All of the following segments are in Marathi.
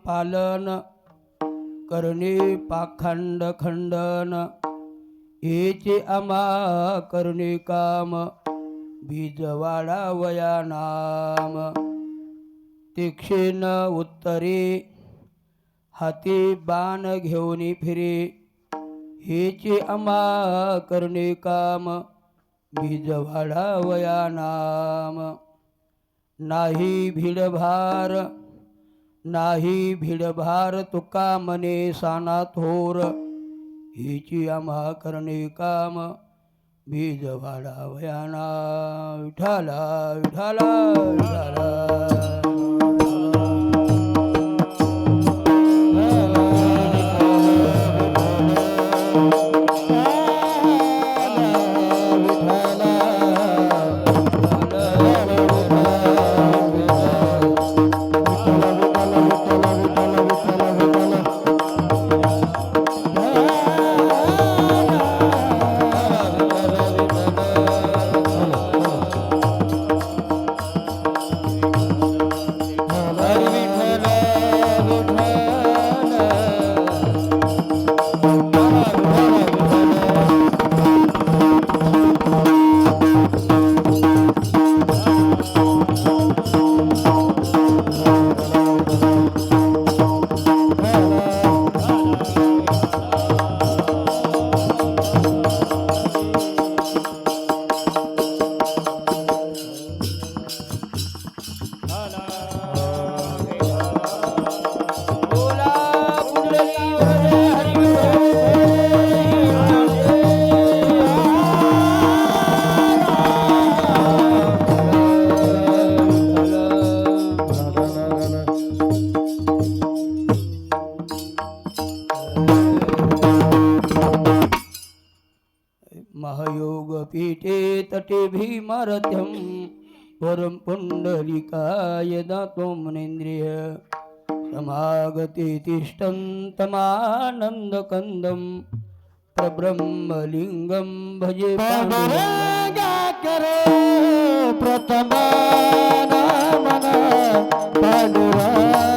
पालन करणे पाखंड खंडन हेचे आम्हा करणे काम बीज वाढावया नाम तीक्षेन उत्तरे हाती बाण घेऊन फिरे हेचे आम्हा करणे काम बीज वाढावया नाम नाही भीडभार तुका मने साना थोर हेची आम्हा करणे काम बीज वाढावया ना विठाला विठाला विठाला महायोगपीठे तटे भीमरथ्यं वरं पुण्डलिकाय दातुं मुनीन्द्रिय समागते तिष्ठं तमानन्दकन्दं प्रब्रह्मलिङ्गं भजे पांडुरंगाकरे प्रथमानमन पांडुरंगाकरो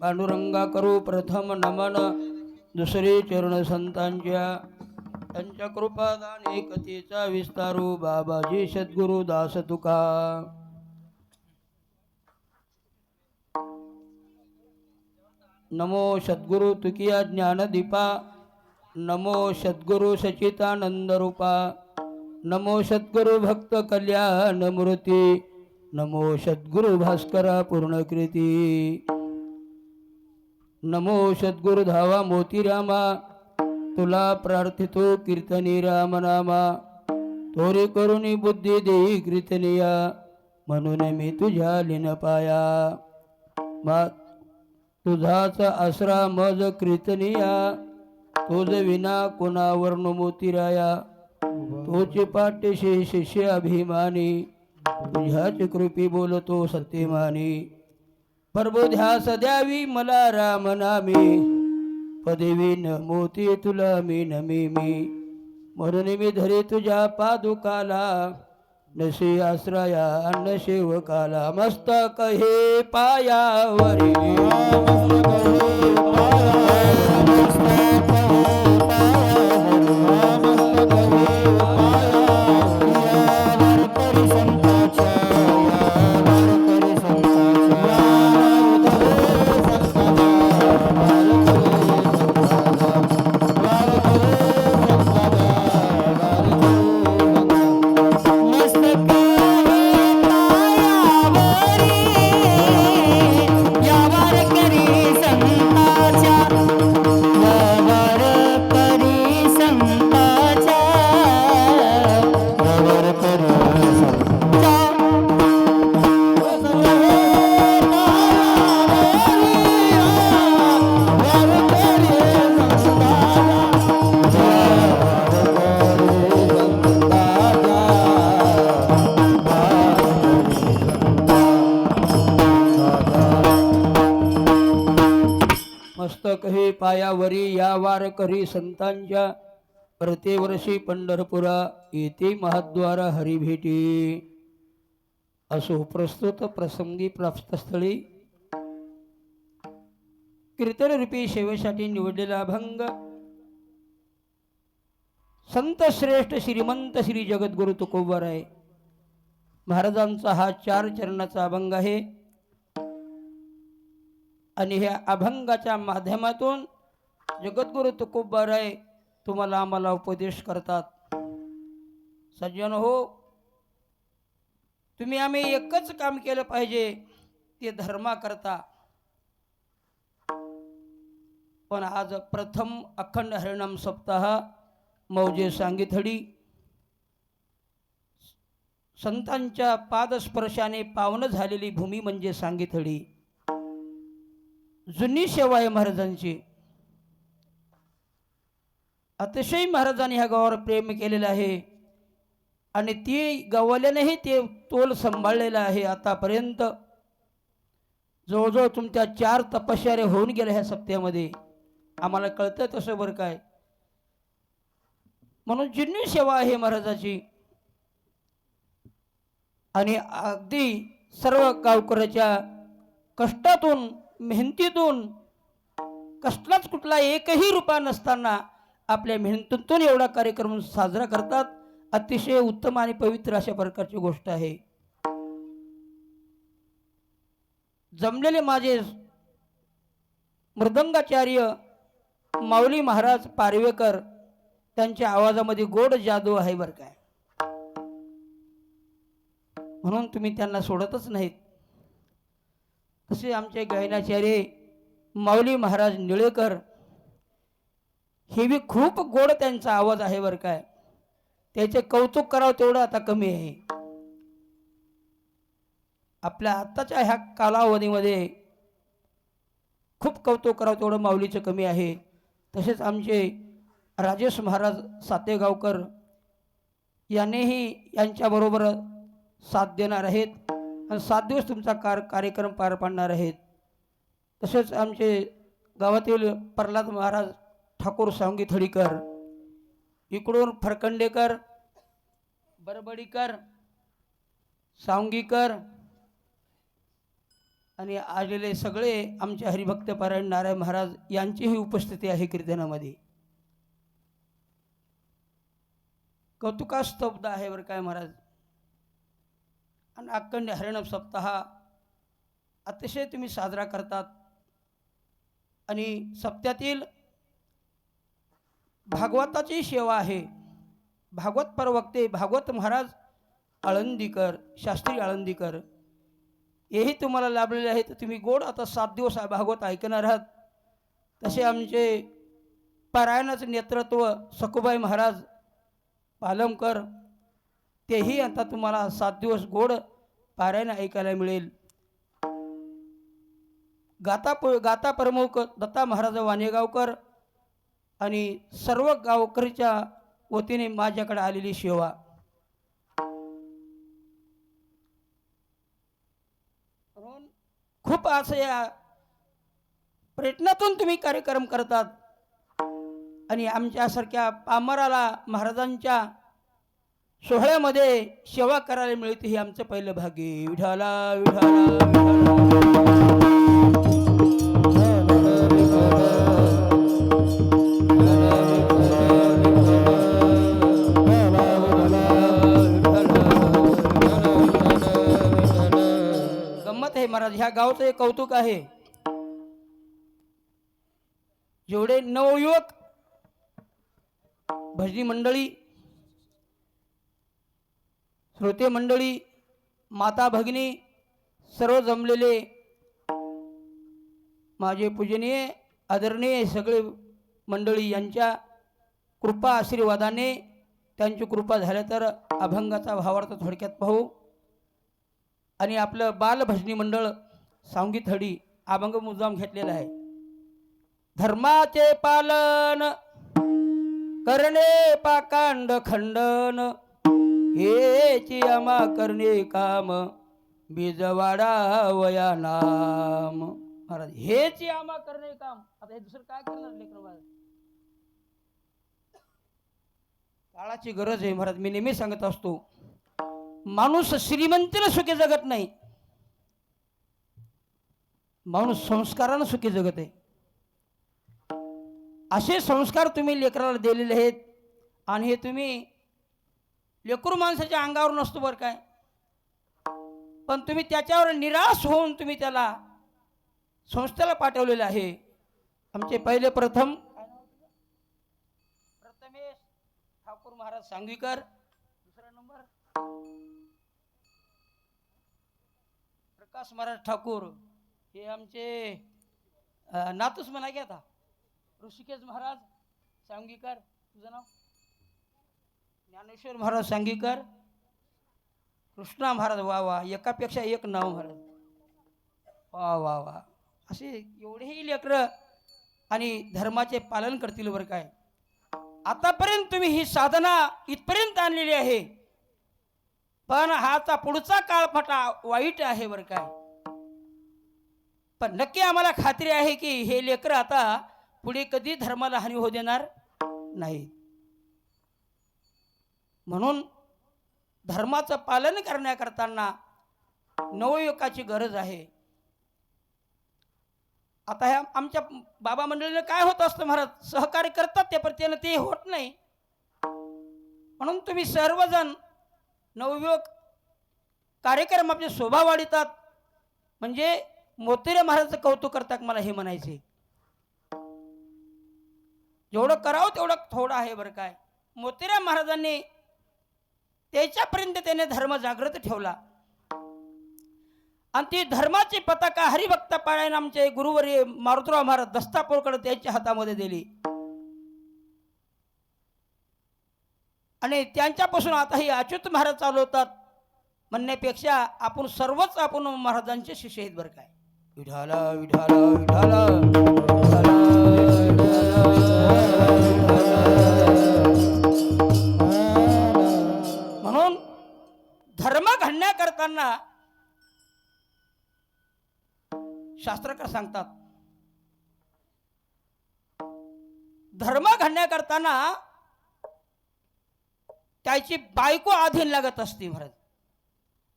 पांडुरंगा करू प्रथम नमन दुसरे चरण संतांच्या त्यांच्या कृपादान एकतेचा विस्तारू बाबाजी सद्गुरु दास तुका नमो सद्गुरु तुकिया ज्ञानदीपा नमो सद्गुरु सचितानंद रूपा नमो सद्गुरु भक्त कल्याण मूर्ती नमो सद्गुरु भास्करा पूर्णकृती नमो सद्गुरु धावा मोती रामा तुला प्रार्थितो कीर्तनी राम नामा तोरी करुणी बुद्धी देई कीर्तनिया म्हणून मी तुझ्या लीन पाया मा तुझाच आसरा मज कीर्तनिया तुझ विना कोणावर मोतीराया तोची पाठीशी शिष्य अभिमानी तुझ्याच कृपी बोलतो सत्यमानी प्रबोध्यास द्यावी मला राम नामी पदवी न मोती तुला मी नमी मी म्हणून मी धरे तुझ्या पादुकाला नशी आश्रया अन्न सेवकाला मस्तक हे पायावरी मस्तक हे पायावरी या वार करी संतांच्या प्रतिवर्षी पंढरपुरा येथे महाद्वारा हरिभेटी असो प्रस्तुत प्रसंगी प्राप्तस्थळी कीर्तनरूपी सेवेसाठी निवडलेला अभंग संत श्रेष्ठ श्रीमंत श्री जगद्गुरु तुकोबाराय महाराजांचा हा 4 चरणाचा अभंग आहे आणि ह्या अभंगाच्या माध्यमातून जगद्गुरु तुकोबाराय तुम्हाला आम्हाला उपदेश करतात. सज्जन हो, तुम्ही आम्ही एकच काम केलं पाहिजे ते धर्मा करता. पण आज प्रथम अखंड हरिनाम सप्ताह मौजे सांगितडी संतांच्या पादस्पर्शाने पावन झालेली भूमी म्हणजे सांगितडी. जुनी सेवा आहे महाराजांची. अतिशय महाराजांनी ह्या गावावर प्रेम केलेलं आहे आणि ती गावाल्यानेही ते तोल सांभाळलेला आहे. आतापर्यंत जवळजवळ तुमच्या 4 तपश्चर्या होऊन गेल्या ह्या सप्त्यामध्ये. आम्हाला कळतं तसं बरं काय. म्हणून जुनी सेवा आहे महाराजाची आणि अगदी सर्व गावकऱ्याच्या कष्टातून मेहनतीतून कसलाच कुठला एकही रुपया नसताना आपल्या मेहनतीतून एवढा कार्यक्रम साजरा करतात. अतिशय उत्तम आणि पवित्र अशा प्रकारची गोष्ट आहे. जमलेले माझे मृदंगाचार्य माऊली महाराज पारवेकर त्यांच्या आवाजामध्ये गोड जादू आहे बरं काय. म्हणून तुम्ही त्यांना सोडतच नाहीत. तसे आमचे गायनाचार्य माऊली महाराज निळेकर हे बी खूप गोड त्यांचा आवाज आहे बरं काय. त्याचे कौतुक करावं तेवढं आता कमी आहे. आपल्या आत्ताच्या ह्या कालावधीमध्ये खूप कौतुक करावं तेवढं माऊलीचं कमी आहे. तसेच आमचे राजेश महाराज सातेगावकर यांनीही यांच्याबरोबर साथ देणार आहेत आणि 7 दिवस तुमचा कार्यक्रम पार पाडणार आहेत. तसेच आमचे गावातील प्रल्हाद महाराज ठाकूर सांगी थडीकर, इकडून फरकंडेकर, बरबडीकर, सांगीकर आणि आलेले सगळे आमचे हरिभक्त पारायण नारायण महाराज यांचीही उपस्थिती आहे कीर्तनामध्ये. कौतुकास्तब्ध आहे बरं काय महाराज. आणि अखंड हरिनाम सप्ताह अतिशय तुम्ही साजरा करतात. आणि सप्त्यातील भागवताची सेवा आहे. भागवत प्रवक्ते भागवत महाराज आळंदीकर, शास्त्री आळंदीकर हेही तुम्हाला लाभलेले आहेत. तुम्ही गोड आता 7 दिवस भागवत ऐकणार आहात. तसे आमचे पारायणाचे नेतृत्व सखुबाई महाराज पालमकर तेही आता तुम्हाला 7 दिवस गोड पारायण ऐकायला मिळेल. गाता प्रमुख दत्ता महाराज वाणेगावकर आणि सर्व गावकरीच्या वतीने माझ्याकडे आलेली सेवा. म्हणून खूप असं या प्रयत्नातून तुम्ही कार्यक्रम करतात आणि आमच्यासारख्या पामराला महाराजांच्या सोहळ्यामध्ये सेवा करायला मिळते हे आमचं पहिलं भाग्य. विठाला विठाला गंमत आहे महाराज. ह्या गावचं एक कौतुक आहे. जेवढे नवयुवक भजनी मंडळी, श्रोते मंडळी, माता भगिनी सर्व जमलेले माझे पूजनीय आदरणीय सगळे मंडळी यांच्या कृपा आशीर्वादाने, त्यांची कृपा झाल्या तर अभंगाचा भावार्थ थोडक्यात पाहू. आणि आपलं बालभजनी मंडळ सांगी थडी अभंग मुद्दाम घेतलेला आहे. धर्माचे पालन करणे पाकांड खंडन, हेची आम्हा करणे काम बीजवाडा वया नाम. महाराज हेची आम्हा करणे काम. आता हे दुसरं काय करणार लेकर महाराज? काळाची गरज आहे महाराज. मी नेहमी सांगत असतो, माणूस श्रीमंतीला सुखी जगत नाही, माणूस संस्कारानं सुखी जगत आहे. असे संस्कार तुम्ही लेकराला दिलेले आहेत आणि हे तुम्ही लेकरू माणसाच्या अंगावर नसतो बरं काय, पण तुम्ही त्याच्यावर निराश होऊन तुम्ही त्याला संस्थेला पाठवलेलं आहे. आमचे पहिले प्रथमेश ठाकूर महाराज सांगवीकर, दुसरा नंबर प्रकाश महाराज ठाकूर, हे आमचे नातूस म्हणा की आता ऋषिकेश महाराज सांगीकर, तुझं नाव ज्ञानेश्वर महाराज सांगीकर, कृष्णा महाराज. वा वा, एकापेक्षा एक नाव महाराज. वा वा वा. असे एवढेही लेकरं आणि धर्माचे पालन करतील बरं काय. आतापर्यंत तुम्ही ही साधना इथपर्यंत आणलेली आहे, पण हाचा पुढचा काळफटा वाईट आहे बरं काय. पण नक्की आम्हाला खात्री आहे की हे लेकरं आता पुढे कधी धर्माला हानी होऊ देणार नाही. म्हणून धर्माचं पालन करण्याकरताना नवयुवकाची गरज आहे. आता ह्या आमच्या बाबा मंडळीनं काय होत असतं महाराज, सहकार्य करतात ते, पण त्यानं ते होत नाही. म्हणून तुम्ही सर्वजण नवयुवक कार्यक्रम आपले शोभा वाढतात, म्हणजे मोतीरे महाराजांचं कौतुक करतात. मला हे म्हणायचे, जेवढं करावं तेवढं थोडं आहे बरं काय. मोतीराम महाराजांनी त्याच्यापर्यंत त्याने धर्म जागृत ठेवला आणि ती धर्माची पताका हरिभक्त पारायण आमचे गुरुवर्य मारुतराव महाराज दस्तापूरकडे त्यांच्या हातामध्ये दिली आणि त्यांच्यापासून आता ही अच्युत महाराज चालवतात म्हणण्यापेक्षा आपण सर्वच आपण महाराजांचे शिष्य आहेत बरं काय. विठाला विठाला विठाला म्हणून धर्म घडण्याकरताना शास्त्रकार सांगतात, धर्म घडण्याकरताना त्याची बायको आधीन लागत असते महाराज.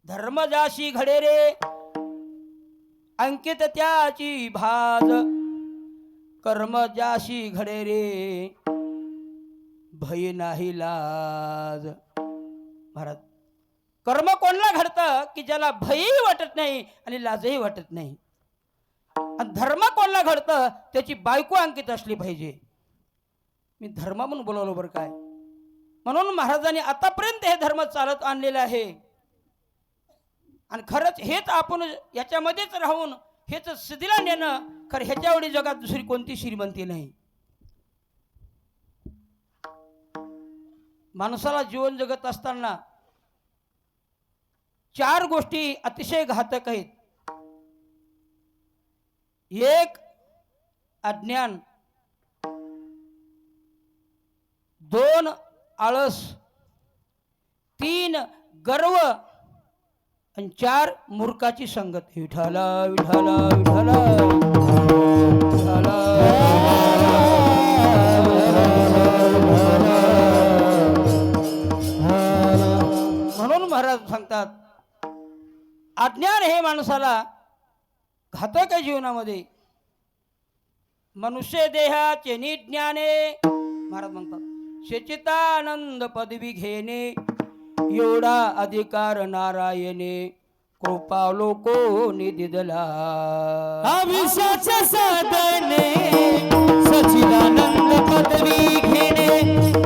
धर्म जाशी घडे रे अंकित त्याची भाज, कर्म जाशी घडे रे भय नाही लाज. महाराज कर्म कोणला घडतं की ज्याला भयही वाटत नाही आणि लाजही वाटत नाही. आणि धर्म कोणला घडतं त्याची बायको अंकित असली पाहिजे. मी धर्म म्हणून बोलवलो बरं काय. म्हणून महाराजांनी आतापर्यंत हे धर्म चालत आणलेलं आहे आणि खरंच हेच आपण याच्यामध्येच राहून हेच सिद्धीला नेणं खरं. ह्याच्या एवढी जगात दुसरी कोणती श्रीमंती नाही. माणसाला जीवन जगत असताना 4 गोष्टी अतिशय घातक आहेत. एक अज्ञान, 2 आळस, 3 गर्व आणि 4 मूर्खाची संगत. विठाला विठाला विठाला विठाला. म्हणून महाराज सांगतात अज्ञान हे माणसाला घातक आहे जीवनामध्ये. मनुष्य देहाचे निज्ञाने महाराज म्हणतात शेचितानंद पदवी घेणे एवढा अधिकार नारायणे कृपा लोको निदिदला. आयुष्याच्या साधने सच्चिदानंद पदवी घेणे,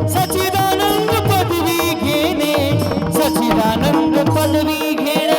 सच्चिदानंद पदवी घेणे, सच्चिदानंद पदवी घेणे.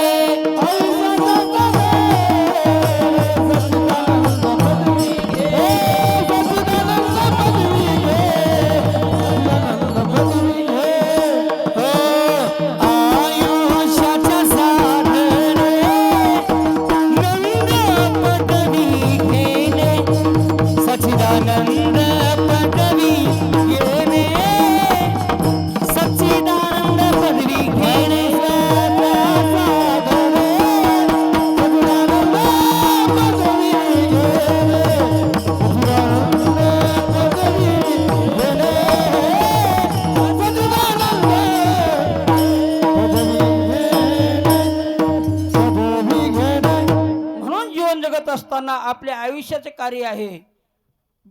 असताना आपल्या आयुष्याचे कार्य आहे.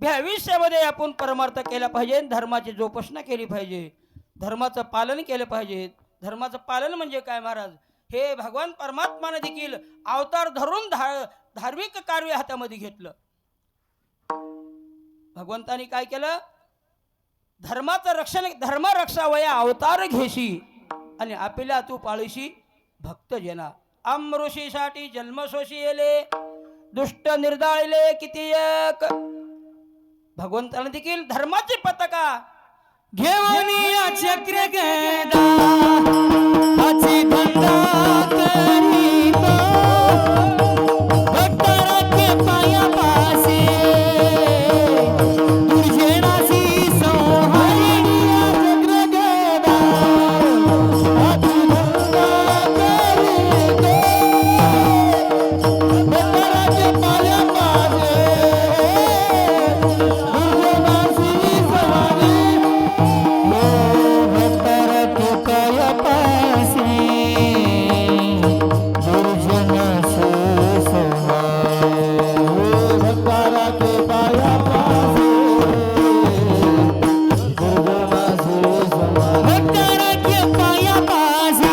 भविष्यामध्ये आपण परमार्थ केला पाहिजे, धर्माची जोपासना केली पाहिजे, धर्माचं पालन केलं पाहिजे. धर्माचं पालन म्हणजे काय महाराज? हे भगवान परमात्माने देखील अवतार धरून धार्मिक कार्य हातामध्ये घेतलं. भगवंतानी काय केलं? धर्माचं रक्षण, धर्म रक्षावया अवतार घेशी आणि आपल्या तू पाळीशी भक्त जना. अमृषीसाठी जन्मशोषी येले दुष्ट निर्दाळले किती एक. भगवंताने देखील धर्माची पताका घेऊन या चक्र गदा हाची बंदा करीतो भक्ताराचे पाया पासे दुर्जनासी संहारी. चक्र गदा हाची बंदा करीतो भक्ताराचे पाया पासे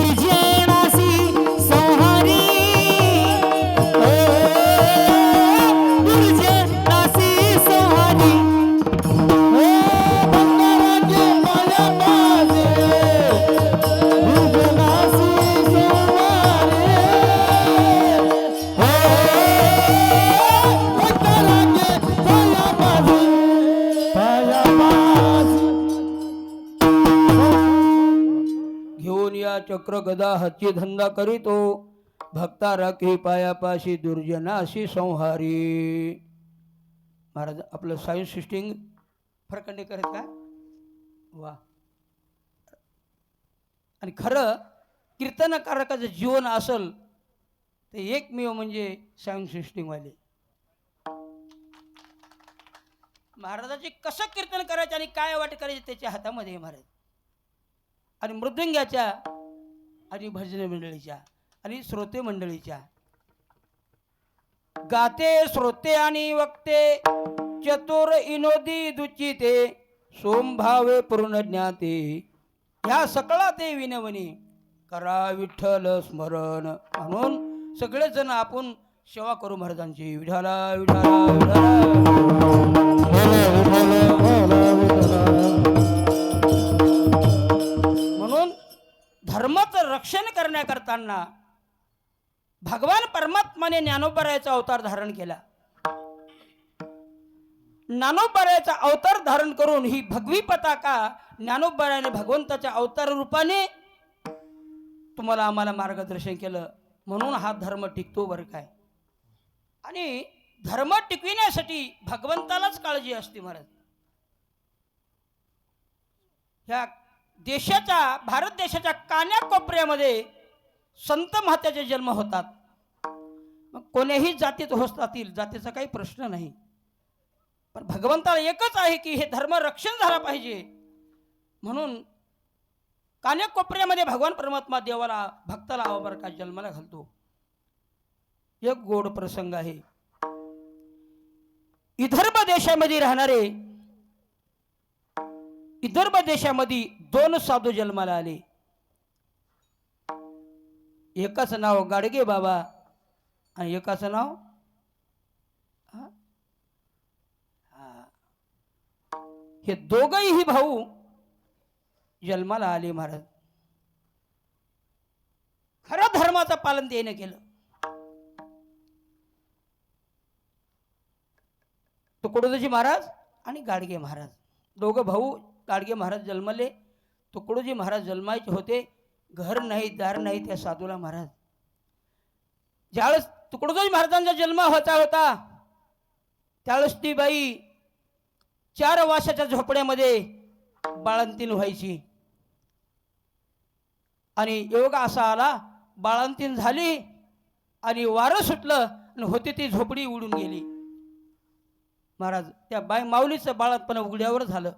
दुर्जनासी संहारी. चक्र गदा हाची धंदा करीतो भक्ता राखी पायापाशी दुर्जनाशी संहारी. महाराज आपलं सायन्स सिस्टिंग फरकंडे करत का वा. आणि खरं कीर्तनकारकाचं जीवन असल ते एकमेव म्हणजे सायन्स सिस्टिंगवाले. महाराजाचे कसं कीर्तन करायचे आणि काय वाट करायचे त्याच्या हातामध्ये महाराज. आणि मृदंगाच्या आणि भजन मंडळीच्या आणि श्रोते मंडळीच्या गाते श्रोते आणि वक्ते चतुर इनोदी दुचिते सोमभावे पूर्ण ज्ञाते ह्या सकळा ते विनवणी करा विठ्ठल स्मरण. म्हणून सगळेजण आपण सेवा करू महाराजांची. विठाला विठाला म्हणून धर्माचं रक्षण करण्याकरताना भगवान परमात्माने ज्ञानोबरायाचा अवतार धारण केला. ज्ञानोबरायाचा अवतार धारण करून ही भगवी पताका ज्ञानोबाने भगवंताच्या अवतार रूपाने तुम्हाला आम्हाला मार्गदर्शन केलं, म्हणून हा धर्म टिकतो बरं काय. आणि धर्म टिकविण्यासाठी भगवंतालाच काळजी असते महाराज. ह्या देशाच्या, भारत देशाच्या कान्याकोपऱ्यामध्ये संत महात्याचे जन्म होतात. मग कोण्याही जातीत होतील, जातीचा काही प्रश्न नाही. पण भगवंताला एकच आहे की हे धर्म रक्षण झाला पाहिजे, म्हणून कान्याकोपऱ्यामध्ये भगवान परमात्मा देवाला, भक्ताला अवबर का जन्माला घालतो. एक गोड प्रसंग आहे. विदर्भ देशामध्ये राहणारे, विदर्भ देशामध्ये 2 साधू जन्माला आले. एकाचं नाव गाडगे बाबा आणि एकाचं नाव हे दोघंही भाऊ जन्माला आले महाराज. खरं धर्माचं पालन त्याने केलं. तुकडोजी महाराज आणि गाडगे महाराज, दोघं भाऊ. गाडगे महाराज जन्मले, तुकडोजी महाराज जन्मायचे होते. घर नाही, दार नाही त्या साधूला महाराज. ज्यावेळेस तुकडोजी महाराजांचा जन्म होता त्यावेळेस ती बाई 4 वर्षाच्या झोपड्यामध्ये बाळंतीण व्हायची. आणि योग असा आला, बाळंतीण झाली आणि वारं सुटलं आणि होती ती झोपडी उडून गेली महाराज. त्या बाई माऊलीचं बाळंतपण उघड्यावर झालं.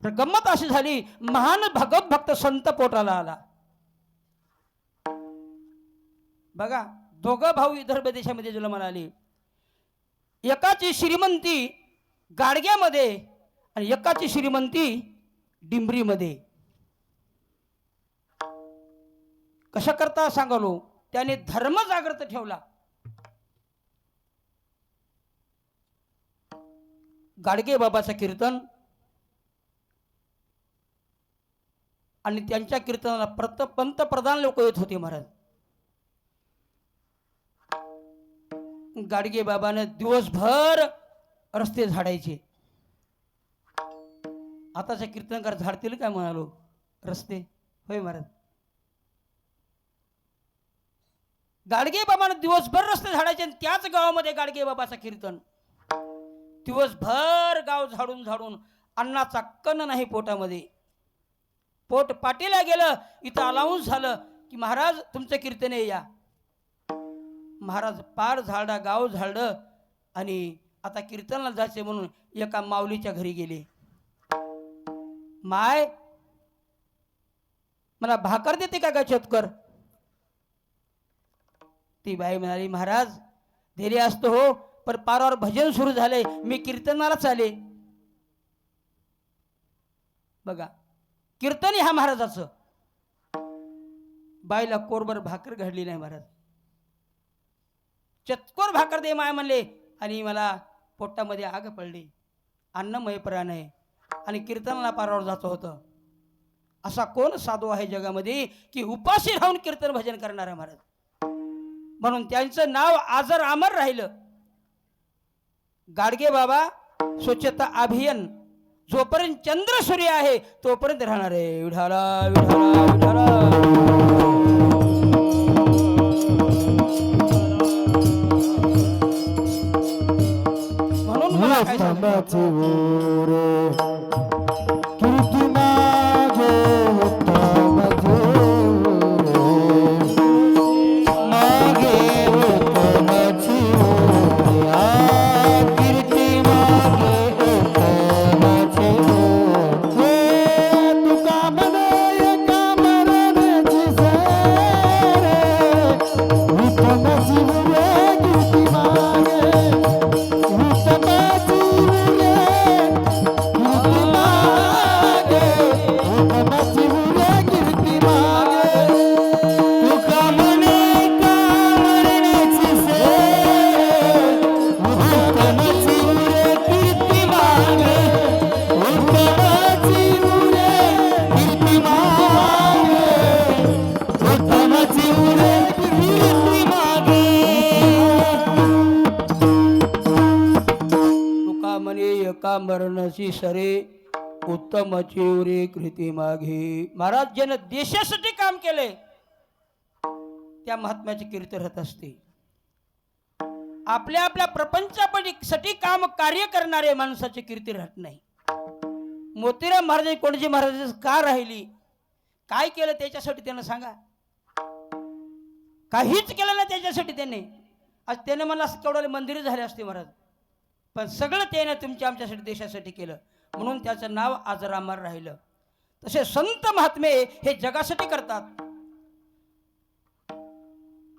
तर गंमत अशी झाली, महान भगवत भक्त संत पोटाला आला. बघा, दोघं भाऊ विदर्भ देशामध्ये जन्माला आले. एकाची श्रीमंती गाडग्यामध्ये आणि एकाची श्रीमंती डिंबरीमध्ये. कशा करता सांगालो, त्याने धर्म जागृत ठेवला. गाडगे बाबाचं कीर्तन आणि त्यांच्या कीर्तनाला पंतप्रधान लोक येत होते महाराज. गाडगे बाबाने दिवसभर रस्ते झाडायचे. आताच्या कीर्तनकार झाडतील काय म्हणालो रस्ते, होय महाराज. गाडगे बाबाने दिवसभर रस्ते झाडायचे आणि त्याच गावामध्ये गाडगे बाबाचं कीर्तन. दिवसभर गाव झाडून झाडून अन्नाचा कण नाही पोटामध्ये. पोट पाटीला गेलं, इथं अलाउन्स झालं की महाराज तुमचं कीर्तन या. महाराज पार झाडा, गाव झाडं आणि आता कीर्तनाला जायचे म्हणून एका माऊलीच्या घरी गेले. माय, मला भाकर देते का चतकर? ती बाई म्हणाली, महाराज दिले असतो हो, पण पारावर भजन सुरू झाले, मी कीर्तनालाच आले. बघा, कीर्तन ह्या महाराजाचं. बाईला कोरभर भाकर घडली नाही महाराज. चतकोर भाकर दे माय म्हणले आणि मला पोटामध्ये आग पडली. अन्नमय प्राण आहे आणि कीर्तनाला पारावर जात होतं. असा कोण साधू आहे जगामध्ये की उपाशी राहून कीर्तन भजन करणारा महाराज. म्हणून त्यांचं नाव आजर अमर राहिलं. गाडगे बाबा स्वच्छता अभियान जोपर्यंत चंद्र सूर्य आहे तोपर्यंत राहणार आहे. विठाला विठाला विठाला. म्हणून मला काय मरणाची सरे उत्तम चिवरी कृती मागे. महाराज ज्यानं देशासाठी काम केले त्या महात्म्याची कीर्ती राहत असते. आपल्या आपल्या प्रपंचासाठी काम कार्य करणारे माणसाची कीर्ती राहत नाही. मोतीराम महाराज कोणजी महाराज का राहिली, काय केलं त्याच्यासाठी त्यांना सांगा. काहीच केलं ना त्याच्यासाठी त्याने. आज त्याने मला केवढे मंदिर झाले असते महाराज, पण सगळं त्याने तुमच्या आमच्यासाठी देशासाठी केलं म्हणून त्याचं नाव आज अमर राहिलं. तसे संत महात्मे हे जगासाठी करतात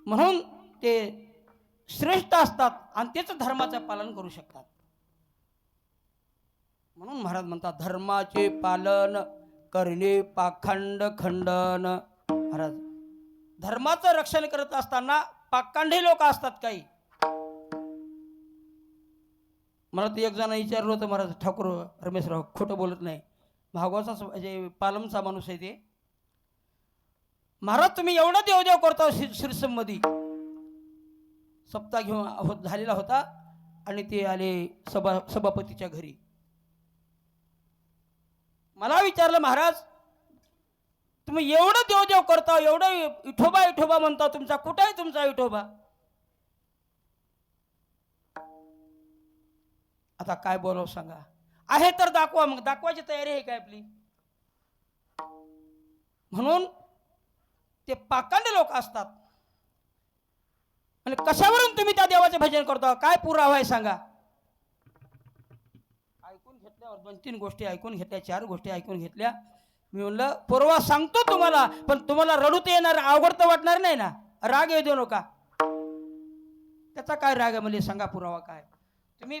म्हणून ते श्रेष्ठ असतात आणि तेच धर्माचं पालन करू शकतात. म्हणून महाराज म्हणतात धर्माचे पालन करणे पाखंड खंडन. महाराज धर्माचं रक्षण करत असताना पाखंडी लोक असतात काही. मला ते एक जण विचारलं होतं महाराज, ठाकूर रमेशराव खोटं बोलत नाही, भागवताचा म्हणजे पालमचा माणूस आहे ते. महाराज तुम्ही एवढा देवदेव करता श्रीसंमध्ये. सप्ताह घेऊन झालेला होता आणि ते आले सभापतीच्या घरी. मला विचारलं महाराज तुम्ही एवढं देवदेव करता, एवढं विठोबा विठोबा म्हणता, तुमचा कुठं आहे तुमचा विठोबा. आता काय बोलावं सांगा. आहे तर दाखवा, मग दाखवायची तयारी आहे काय आपली. म्हणून ते पाखंडी लोक असतात. आणि कशावरून तुम्ही त्या देवाचे भजन करता, काय पुरावा आहे सांगा. ऐकून घेतल्यावर 2-3 गोष्टी ऐकून घेतल्या, 4 गोष्टी ऐकून घेतल्या. मी म्हणलं पुरावा सांगतो तुम्हाला, पण तुम्हाला रडूत येणार, अवघड तर वाटणार नाही ना, राग येऊ देऊ नका. त्याचा काय राग आहे म्हणजे सांगा पुरावा काय. तुम्ही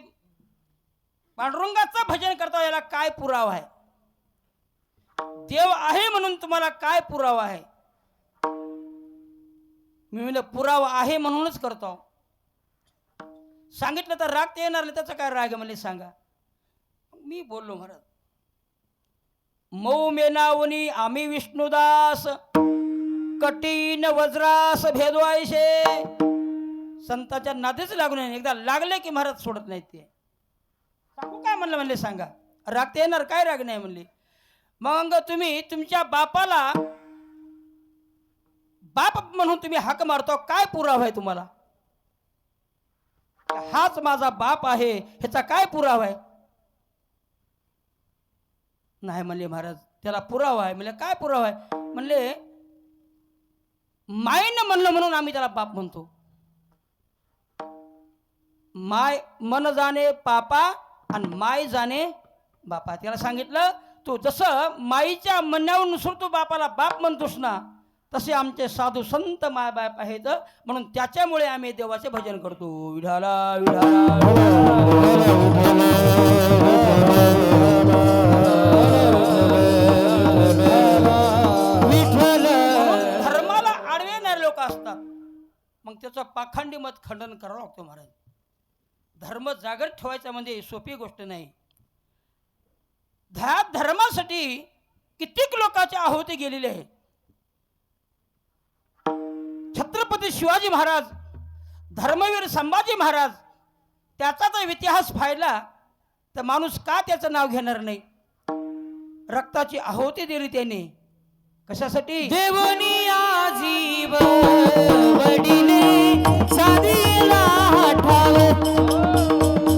पांडुरंगाचं भजन करता, याला काय पुरावा आहे. देव आहे म्हणून तुम्हाला काय पुरावा आहे. मी म्हणलं पुरावा आहे म्हणूनच करतो. सांगितलं तर राग ते येणार नाही, त्याचा काय राग आहे म्हणजे सांगा. मी बोललो महाराज मऊ मेनावनी आम्ही विष्णुदास कठीण वज्रास भेदवायशे. संताच्या नादेच लागू नये, एकदा लागले की महाराज सोडत नाहीत ते. सांगू काय म्हणलं म्हणले सांगा, राग ते येणार, काय राग नाही म्हणले. मग तुम्ही तुमच्या बापाला बाप म्हणून तुम्ही हाक मारतो, काय पुरावा आहे तुम्हाला. हाच माझा बाप आहे ह्याचा काय पुरावा आहे. नाही म्हणले महाराज त्याला पुरावा आहे. म्हणले काय पुरावा आहे. म्हणले मायनं म्हणलं म्हणून आम्ही त्याला बाप म्हणतो. माय मन जाणे पापा आणि माय जाणे बापा. त्याला सांगितलं तू जसं माईच्या म्हणण्यानुसार तू बापाला बाप म्हणतोस ना, तसे आमचे साधू संत माय बाप आहेत म्हणून त्याच्यामुळे आम्ही देवाचे भजन करतो. विठाला धर्माला आडवे येणारे लोक असतात, मग त्याचं पाखंडी मत खंडन करावं लागतं. महाराज धर्म जागर ठेवायचा म्हणजे सोपी गोष्ट नाही. ह्या धर्मासाठी कित्येक लोकांच्या आहुती गेलेले आहे. छत्रपती शिवाजी महाराज, धर्मवीर संभाजी महाराज, त्याचा जर इतिहास पाहिला तर माणूस का त्याचं नाव घेणार नाही. रक्ताची आहुती दिली त्याने कशासाठी. देवनी आजीव वडिले साधीला ठाव,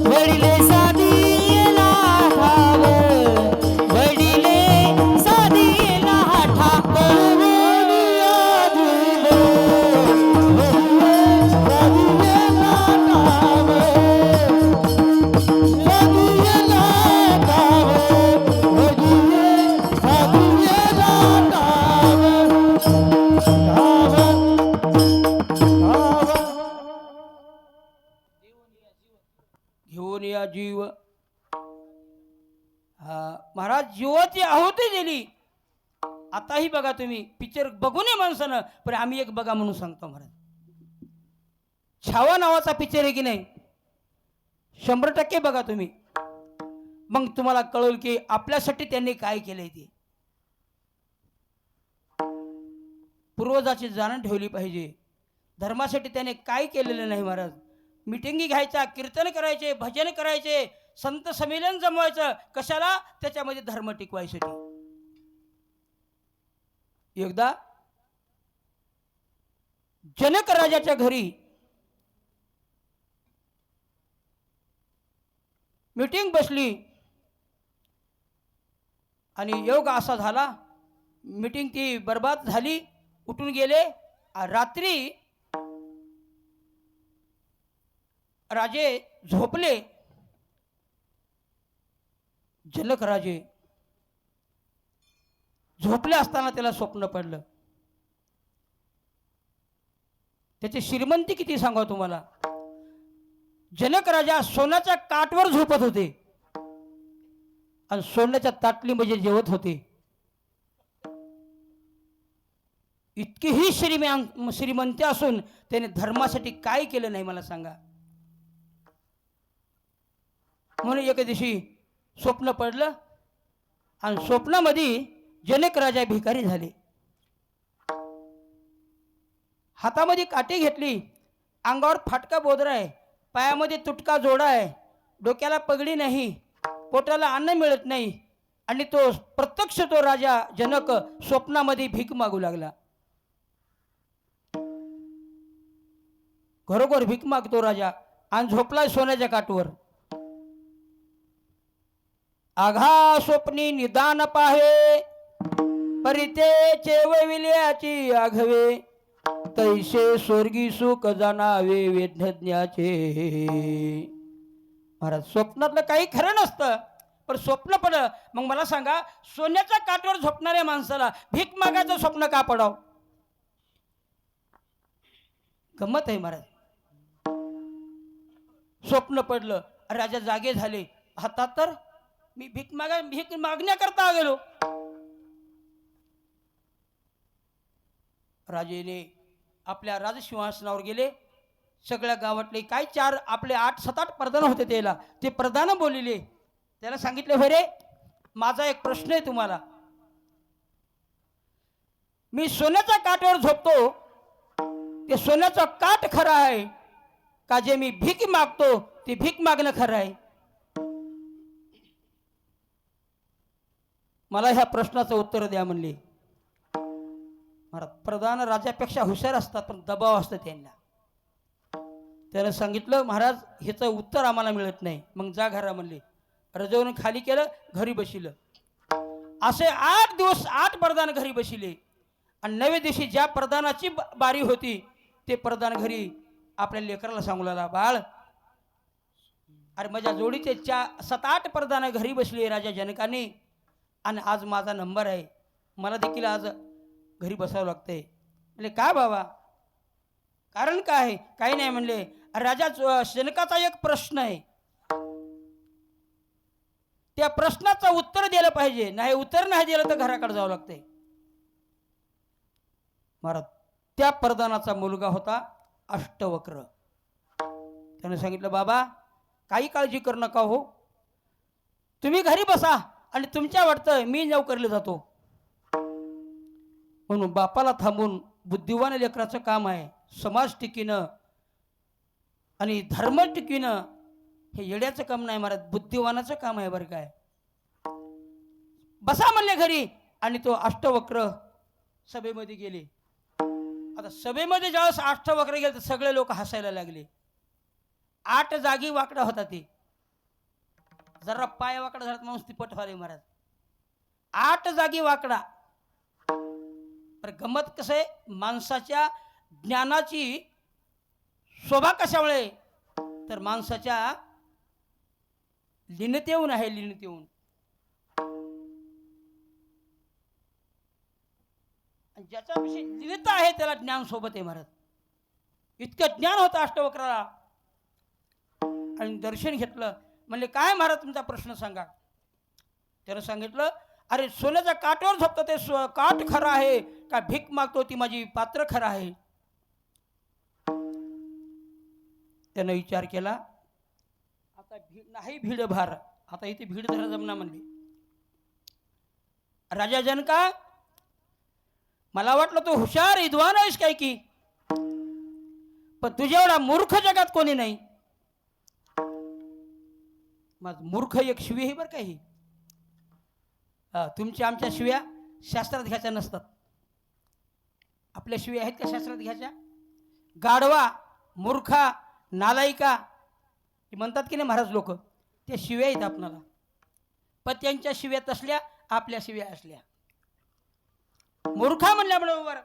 वडिले साधीला ठाव, वडिले साधीला ठाव. घेऊन या जीव. हा महाराज जीवाची आहुती दिली. आताही बघा तुम्ही पिक्चर बघू नये माणसानं, पण आम्ही एक बघा म्हणून सांगतो महाराज. छावा नावाचा पिक्चर आहे की नाही, 100% बघा तुम्ही, मग तुम्हाला कळेल की आपल्यासाठी त्यांनी काय केलंय. ते पूर्वजाची जाणीव ठेवली पाहिजे. धर्मासाठी त्याने काय केलेलं नाही महाराज. मिटिंगी घ्यायच्या, कीर्तन करायचे, भजन करायचे, संत संमेलन जमवायचं कशाला? त्याच्यामध्ये धर्म टिकवायसाठी. एकदा जनक राजाच्या घरी मीटिंग बसली आणि योग असा झाला, मीटिंग ती बर्बाद झाली, उठून गेले. रात्री राजे झोपले. जनक राजे झोपले असताना त्याला स्वप्न पडलं. त्याची श्रीमंती किती सांगा तुम्हाला. जनक राजा सोन्याच्या काठवर झोपत होते आणि सोन्याच्या ताटलीमध्ये जेवत होते. इतकीही श्रीमंती असून त्याने धर्मासाठी काय केलं नाही मला सांगा. म्हणून एके दिवशी स्वप्न पडलं आणि स्वप्नामध्ये जनक राजा भिकारी झाले. हातामध्ये काठी घेतली, अंगावर फाटका बोदरा आहे, पायामध्ये तुटका जोडा आहे, डोक्याला पगडी नाही, पोटाला अन्न मिळत नाही आणि तो प्रत्यक्ष तो राजा जनक स्वप्नामध्ये भीक मागू लागला. घरोघर भीक मागतो राजा आणि झोपलाय सोन्याच्या काठवर. आघा स्वप्नी निदान पाहे, परिते चेवविल्याची आघवे, तैसे स्वर्गी सुख जाणावे वेदज्ञाचे. महाराज स्वप्नातलं काही खरं नसतं, पण स्वप्न पडलं. मग मला सांगा, सोन्याच्या काठवर झोपणाऱ्या माणसाला भीक मागायचं स्वप्न का पडाव? गंमत आहे महाराज. स्वप्न पडलं, राजा जागे झाले. हातात तर मी भीक मागण्याकरता गेलो. राजेने आपल्या राजसिंहासनावर गेले. सगळ्या गावातले काय आपले 8-7 प्रधान होते त्याला, ते प्रधान बोलिले. त्याला सांगितले, रे माझा एक प्रश्न आहे तुम्हाला. मी सोन्याच्या काठवर झोपतो, ते सोन्याचा काठ खरा आहे का जे मी भीक मागतो ते भीक मागणं खरं आहे? मला ह्या प्रश्नाचं उत्तर द्या म्हणले. महाराज प्रधान राजापेक्षा हुशार असतात, पण दबाव असतं त्यांना. त्यानं सांगितलं, महाराज ह्याचं उत्तर आम्हाला मिळत नाही. मग जा घरा म्हणले. रजवून खाली केलं, घरी बसिलं. असे 8 दिवस 8 प्रधान घरी बसिले. आणि 9व्या दिवशी ज्या प्रधानाची बारी होती ते प्रधान घरी आपल्या लेकराला सांगू लागला, बाळ अरे माझ्या जोडीचे 7-8 प्रधान घरी बसले राजा जनकाने, आणि आज माझा नंबर आहे, मला देखील आज घरी बसावं लागतंय. म्हणजे काय बाबा, कारण काय आहे? काही नाही म्हणले. राजा जनकाचा एक प्रश्न आहे, त्या प्रश्नाचं उत्तर दिलं पाहिजे, नाही उत्तर नाही दिलं तर घराकडे जावं लागतंय. महाराज त्या प्रधानाचा मुलगा होता अष्टवक्र. त्याने सांगितलं, बाबा काही काळजी करू नका हो, तुम्ही घरी बसा आणि तुमच्या वाटतं मी नोकरीला जातो. म्हणून बापाला थांबून बुद्धिवान लेकराचं काम आहे समाज टिकविणं आणि धर्म टिकविणं. हे येड्याचं काम नाही महाराज, बुद्धिवानाचं काम आहे बरं काय. बसा म्हणले घरी. आणि तो अष्टवक्र सभेमध्ये गेले. आता सभेमध्ये ज्यावेळेस अष्टवक्र गेले तर सगळे लोक हसायला लागले. 8 जागी वाकडा होता ते, जरा पाय वाकडा झाला माणूस ती पटवाले महाराज. 8 जागी वाकडा. पर गंमत कसं आहे, माणसाच्या ज्ञानाची शोभा कशामुळे, तर माणसाच्या लीनतेहून आहे, लीनतेहून. ज्याच्याविषयी लीनता आहे त्याला ज्ञान सोबत आहे महाराज. इतकं ज्ञान होतं अष्टवक्राला. आणि दर्शन घेतलं. म्हणले, काय महाराज तुमचा प्रश्न सांगा. त्यानं सांगितलं, अरे सोन्याच्या काठवर झोपतो ते काठ खरं आहे का भीक मागतो ती माझी पात्र खरं आहे? त्यानं विचार केला, आता नाही भीड भार, आता इथे भीड धरा जमना म्हणले. राजा जनका, मला वाटलं तू हुशार विद्वान आहेस काय की, पण तुझ्या एवढा मूर्ख जगात कोणी नाही. मग मूर्ख एक शिवी आहे बरं का ही. तुमच्या आमच्या शिव्या शास्त्रात घ्यायच्या नसतात. आपल्या शिव्या आहेत का शास्त्रात घ्यायच्या? गाढवा, मूर्खा, नालायिका हे म्हणतात की नाही महाराज लोक, ते शिव्या आहेत आपणाला. पण त्यांच्या शिव्या तसल्या, आपल्या शिव्या असल्या. मूर्खा म्हणल्याबरोबर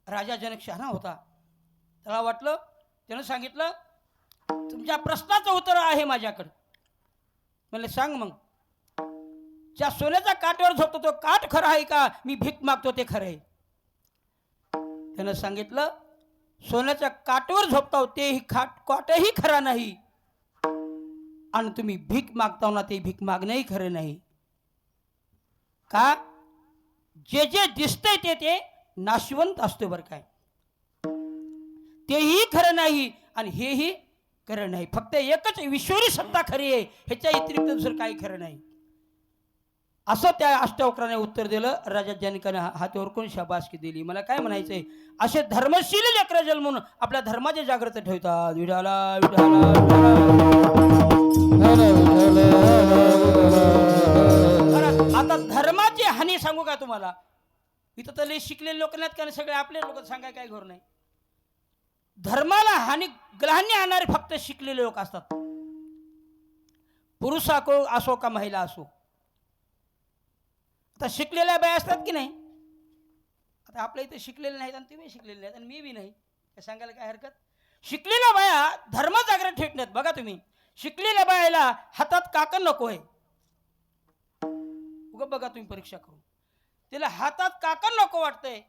राजा जनक शहाणा होता. त्याला वाटलं, त्यानं सांगितलं तुमच्या प्रश्नाचं उत्तर आहे माझ्याकडं. म्हणले सांग मग. ज्या सोन्याच्या काठवर झोपतो तो काठ खरा आहे का मी भीक मागतो ते खरं आहे? त्यानं सांगितलं सोन्याच्या काठवर झोपताव तेही काठही खरा नाही, आणि तुम्ही भीक मागताव ना ते भीक मागणंही खरं नाही. का? जे जे दिसतंय ते नाशवंत असतो बरं काय, तेही खरं नाही आणि हेही खरं नाही. फक्त एकच ईश्वरी सत्ता खरी आहे, ह्याच्या व्यतिरिक्त दुसरं काही खरं नाही. असं त्या अष्टावक्राने उत्तर दिलं. राजा जनकाने हातावर कोण शाबासकी दिली. मला काय म्हणायचंय, असे धर्मशील लेकरं जन्मून आपल्या धर्माचे जागृत ठेवतात. विठाला विठाला आता धर्माची हानी सांगू का तुम्हाला? इथं तर लय शिकलेले लोक नाहीत का, सगळे आपले लोक सांगाय काय घर नाही. धर्माला हानी ग्रहांनी आणणारे फक्त शिकलेले लोक असतात. पुरुष असो का महिला असो. आता शिकलेल्या बाया असतात की नाही. आता आपल्या इथे शिकलेले नाहीत आणि तुम्ही शिकलेले नाहीत आणि मी बी नाही, हे सांगायला काय हरकत. शिकलेल्या बाया धर्म जागृत ठेवत नाहीत. बघा तुम्ही, शिकलेल्या बायाला हातात काकण नको आहे. उगा बघा तुम्ही परीक्षा करून, तिला हातात काकण नको वाटतंय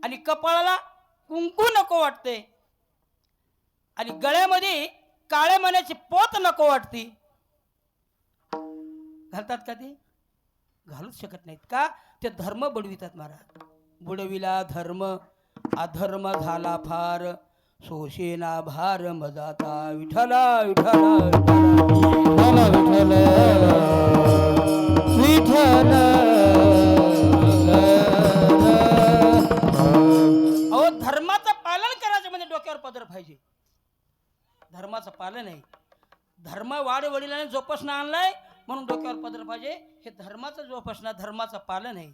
आणि कपाळाला कुंकू नको वाटते आणि गळ्यामध्ये काळ्या मण्याची पोत नको वाटते. घालतात का ते? घालूच शकत नाहीत. का? ते धर्म बुडवितात महाराज. बुडविला धर्म अधर्म झाला फार, सोशेना भार मजाता. विठला विठला विठला विठला. अहो, धर्माचं पालन करायचं म्हणजे डोक्यावर पदर पाहिजे. धर्माचं पालन आहे. धर्म वाड वडिलांनी जोपासना आणलाय म्हणून डोक्यावर पदर पाहिजे. हे धर्माचं जोपासना, धर्माचं पालन आहे.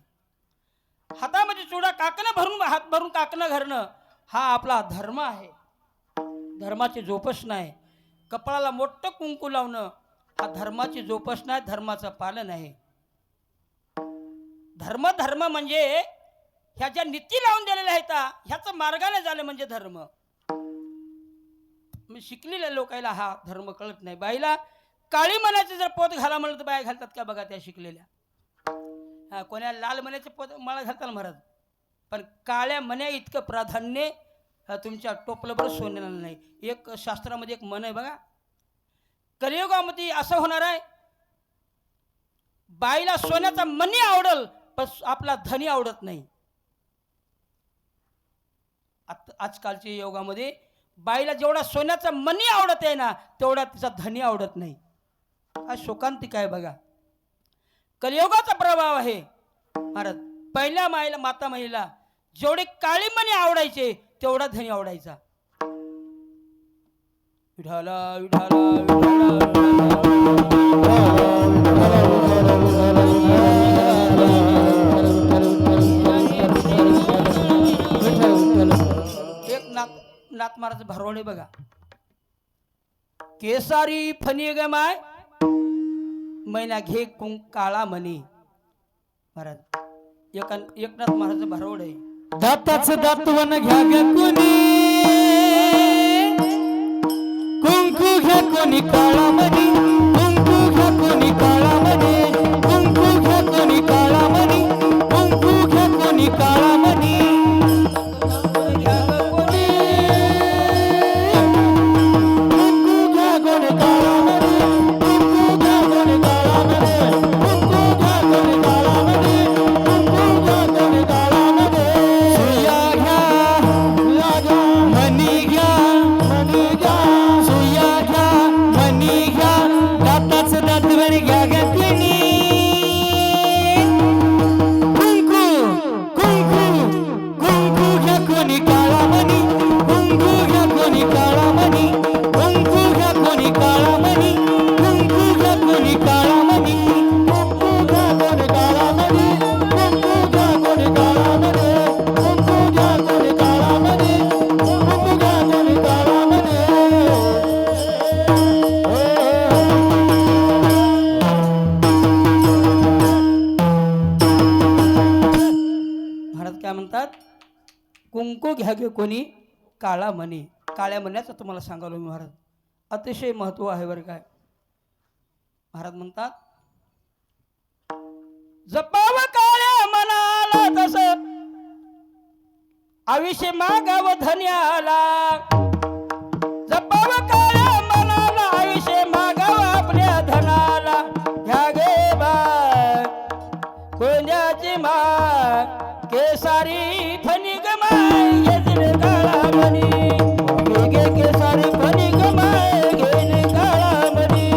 हातामध्ये चुडा काकणं भरून, हात भरून काकणं घालणं हा आपला धर्म आहे. धर्माची जोपासना आहे. कपाळाला मोठं कुंकू लावणं हा धर्माची जोपासना आहे, धर्माचं पालन आहे. धर्म धर्म म्हणजे ह्या ज्या नीती लावून दिलेल्या आहेत ह्याचं मार्गाने झालं म्हणजे धर्म. शिकलेल्या लोकांना हा धर्म कळत नाही. बाईला काळी मण्याचे जर पोत घाला म्हणलं तर बाया घालतात का बघा त्या शिकलेल्या. कोणा लाल मण्याचे पोत मला घालतात महाराज, पण काळ्या मण्या इतकं प्राधान्य तुमच्या टोपलं बरं सोन्याला नाही. एक शास्त्रामध्ये एक मन आहे बघा, कलियुगामध्ये असं होणार आहे, बाईला सोन्याचा मणी आवडल पण आपला धनी आवडत नाही. आजकालच्या योगामध्ये बाईला जेवढा सोन्याचा मणी आवडत आहे ना तेवढा तिचा धनी आवडत नाही. हा शोकांतिक आहे बघा. कलियुगाचा प्रभाव आहे महाराज. पहिल्या माईला माता महिला जेवढे काळी मणी आवडायचे तेवढा धनी आवडायचा. विठाला विठाला एक नाथ महाराज भरवणे बघा. केसारी फणी ग माय मैना घे काळा मणी. महाराज एकनाथ महाराज भरवडे. दाताच दातवन घ्या ग कोणी, कुंकू घ्या कोणी काळा मणी, कुंकू घ्या कोणी काळा मणी, कुंकू घ्या कोणी काळा मणी, कुंकू घ्या कोणी काळा मणी. कुंकू घ्या गे कोणी काळा मणी. काळ्या मण्याचं तुम्हाला सांगालो मी महाराज, अतिशय महत्व आहे बरं काय. महाराज म्हणतात, जपाव काळ्या मनाला तस आयुष्य मागाव धन्याला. जपाव काळ्या मनाला आयुष्य मागाव आपल्या धनाला. घ्या गे बाय कोंड्याची माय केसारी फणिक माय घेतले काळा मणी. घे केसारी फणिक माय घेणे काळा मणी.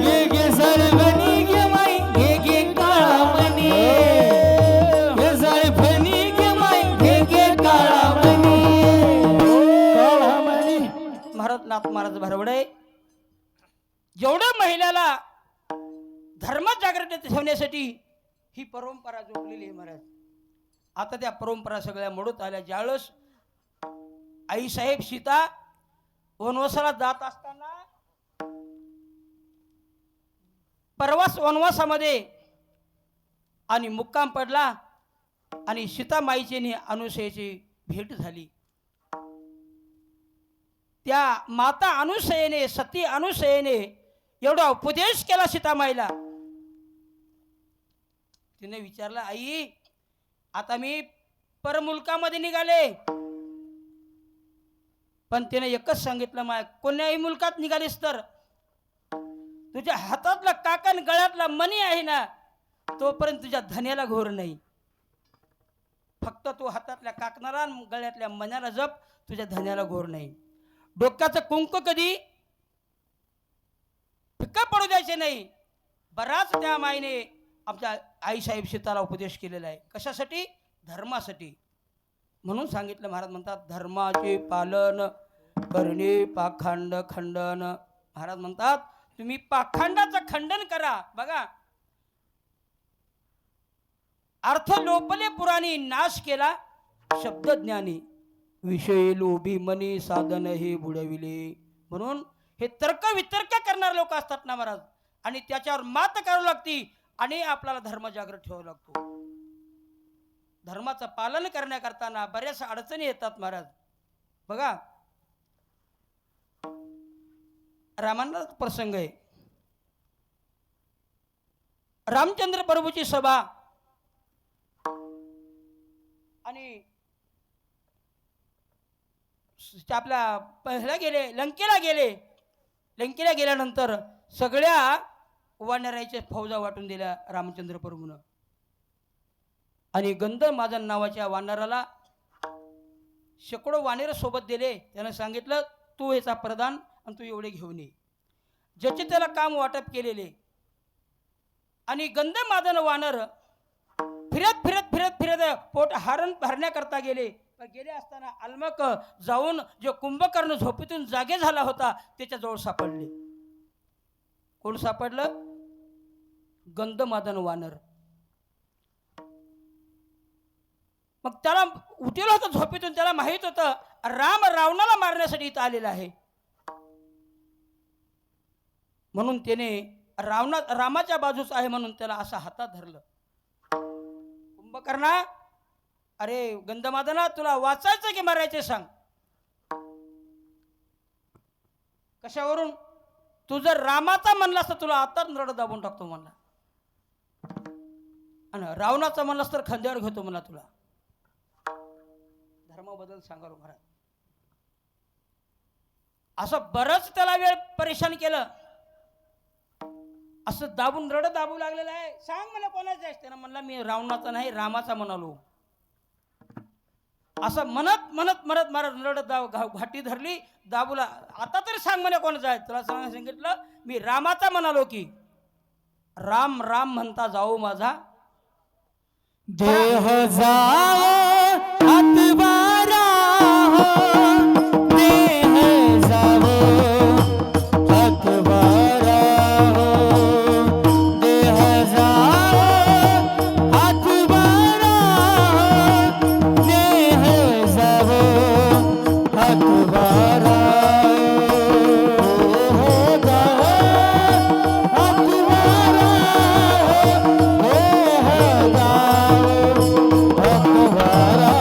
घे केसारी फणिक माय घे काळा मणी. केसारी फणिक माय घे काळा मणी. काळा मणी. महाराज नाथ महाराज भरवडे जेवढं महिलाला धर्म जागृती ठेवण्यासाठी ही परंपरा जोडलेली आहे महाराज. आता त्या परंपरा सगळ्या मोडत आल्या. ज्यावेळेस आईसाहेब सीता वनवासाला जात असताना परवास वनवासामध्ये आणि मुक्काम पडला आणि सीतामाईची आणि अनुसयेची भेट झाली. त्या माता अनुसयेने सती अनुसयेने एवढा उपदेश केला सीतामाईला. तिने विचारलं, आई आता मी परमुलकामध्ये निघाले. पण तिने एकच सांगितलं, माय कोण्याही मुलकात निघालीस तर तुझ्या हातातला काकण गळ्यातला मणी आहे ना तोपर्यंत तुझ्या धन्याला घोर नाही. फक्त तू हातातल्या काकणाला गळ्यातल्या मण्याला जप, तुझ्या धन्याला घोर नाही. डोक्याचं कुंकू कधी फिक्का पडू द्यायचे नाही. बराच त्या माईने आमच्या आईसाहेब सीताला उपदेश केलेला आहे. कशासाठी? धर्मासाठी. म्हणून सांगितलं. महाराज म्हणतात, धर्माचे पालन करणे पाखंड खंडन. महाराज म्हणतात, तुम्ही पाखंडाचं खंडन करा. बघा, अर्थ लोपले पुराणी नाश केला शब्द ज्ञानी. विषय लोभी मनी साधन हे बुडविले. म्हणून हे तर्क वितर्क करणारे लोक असतात ना महाराज, आणि त्याच्यावर मात करावी लागती आणि आपल्याला धर्म जागृत ठेवावा लागतो. धर्माचं पालन करण्याकरताना बऱ्याच अडचणी येतात महाराज. बघा, रामांना प्रसंग आहे. रामचंद्र प्रभूची सभा आणि आपल्या पहिला गेले लंकेला गेले. लंकेला गेल्यानंतर सगळ्या वानराच्या फौजा वाटून दिल्या रामचंद्र प्रभूनं. आणि गंधमादन नावाच्या वानराला शेकडो वानर सोबत दिले. त्यानं सांगितलं, तू याचा प्रधान आणि तू एवढे घेऊन ये. ज्याचे त्याला काम वाटप केलेले. आणि गंधमादन वानर फिरत फिरत फिरत फिरत पोट हरण भरण्याकरता गेले. गेले असताना आल्मक जाऊन जो कुंभकर्ण झोपेतून जागे झाला होता त्याच्याजवळ सापडले. कोण सापडलं? गंधमादन वानर. मग त्याला उठवलं होतं झोपेतून. त्याला माहित होतं राम रावणाला मारण्यासाठी इथं आलेला आहे. म्हणून त्याने रामाच्या बाजूच आहे म्हणून त्याला असं हातात धरलं. कुंभकर्णा, अरे गंधमादना, तुला वाचायचं की मारायचे सांग. कशावरून? तू जर रामाचा म्हणलास तर तुला आताच नरड दाबून टाकतो म्हणला, आणि रावणाचा म्हणलास तर खांद्यावर घेतो म्हणला तुला. धर्माबद्दल सांगालो महाराज. असं बरंच त्याला वेळ परेशान केलं. असं दाबून रड दाबू लागलेलं आहे. सांग मला कोणाचा आहेस? त्यानं म्हणला, मी रावणाचा नाही रामाचा म्हणालो. असं म्हणत म्हणत म्हणत मला रड घाटी धरली दाबूला. आता तरी सांग मला कोणाचा आहे? तुला सांगितलं, मी रामाचा म्हणालो की. राम राम म्हणता जाऊ माझा देह जाओ हातवारा हो. देह जाओ हातवारा हो. देह जाओ हातवारा हो. देह जाओ हातवारा हो. जाओ हातवारा हो. देह जाओ हातवारा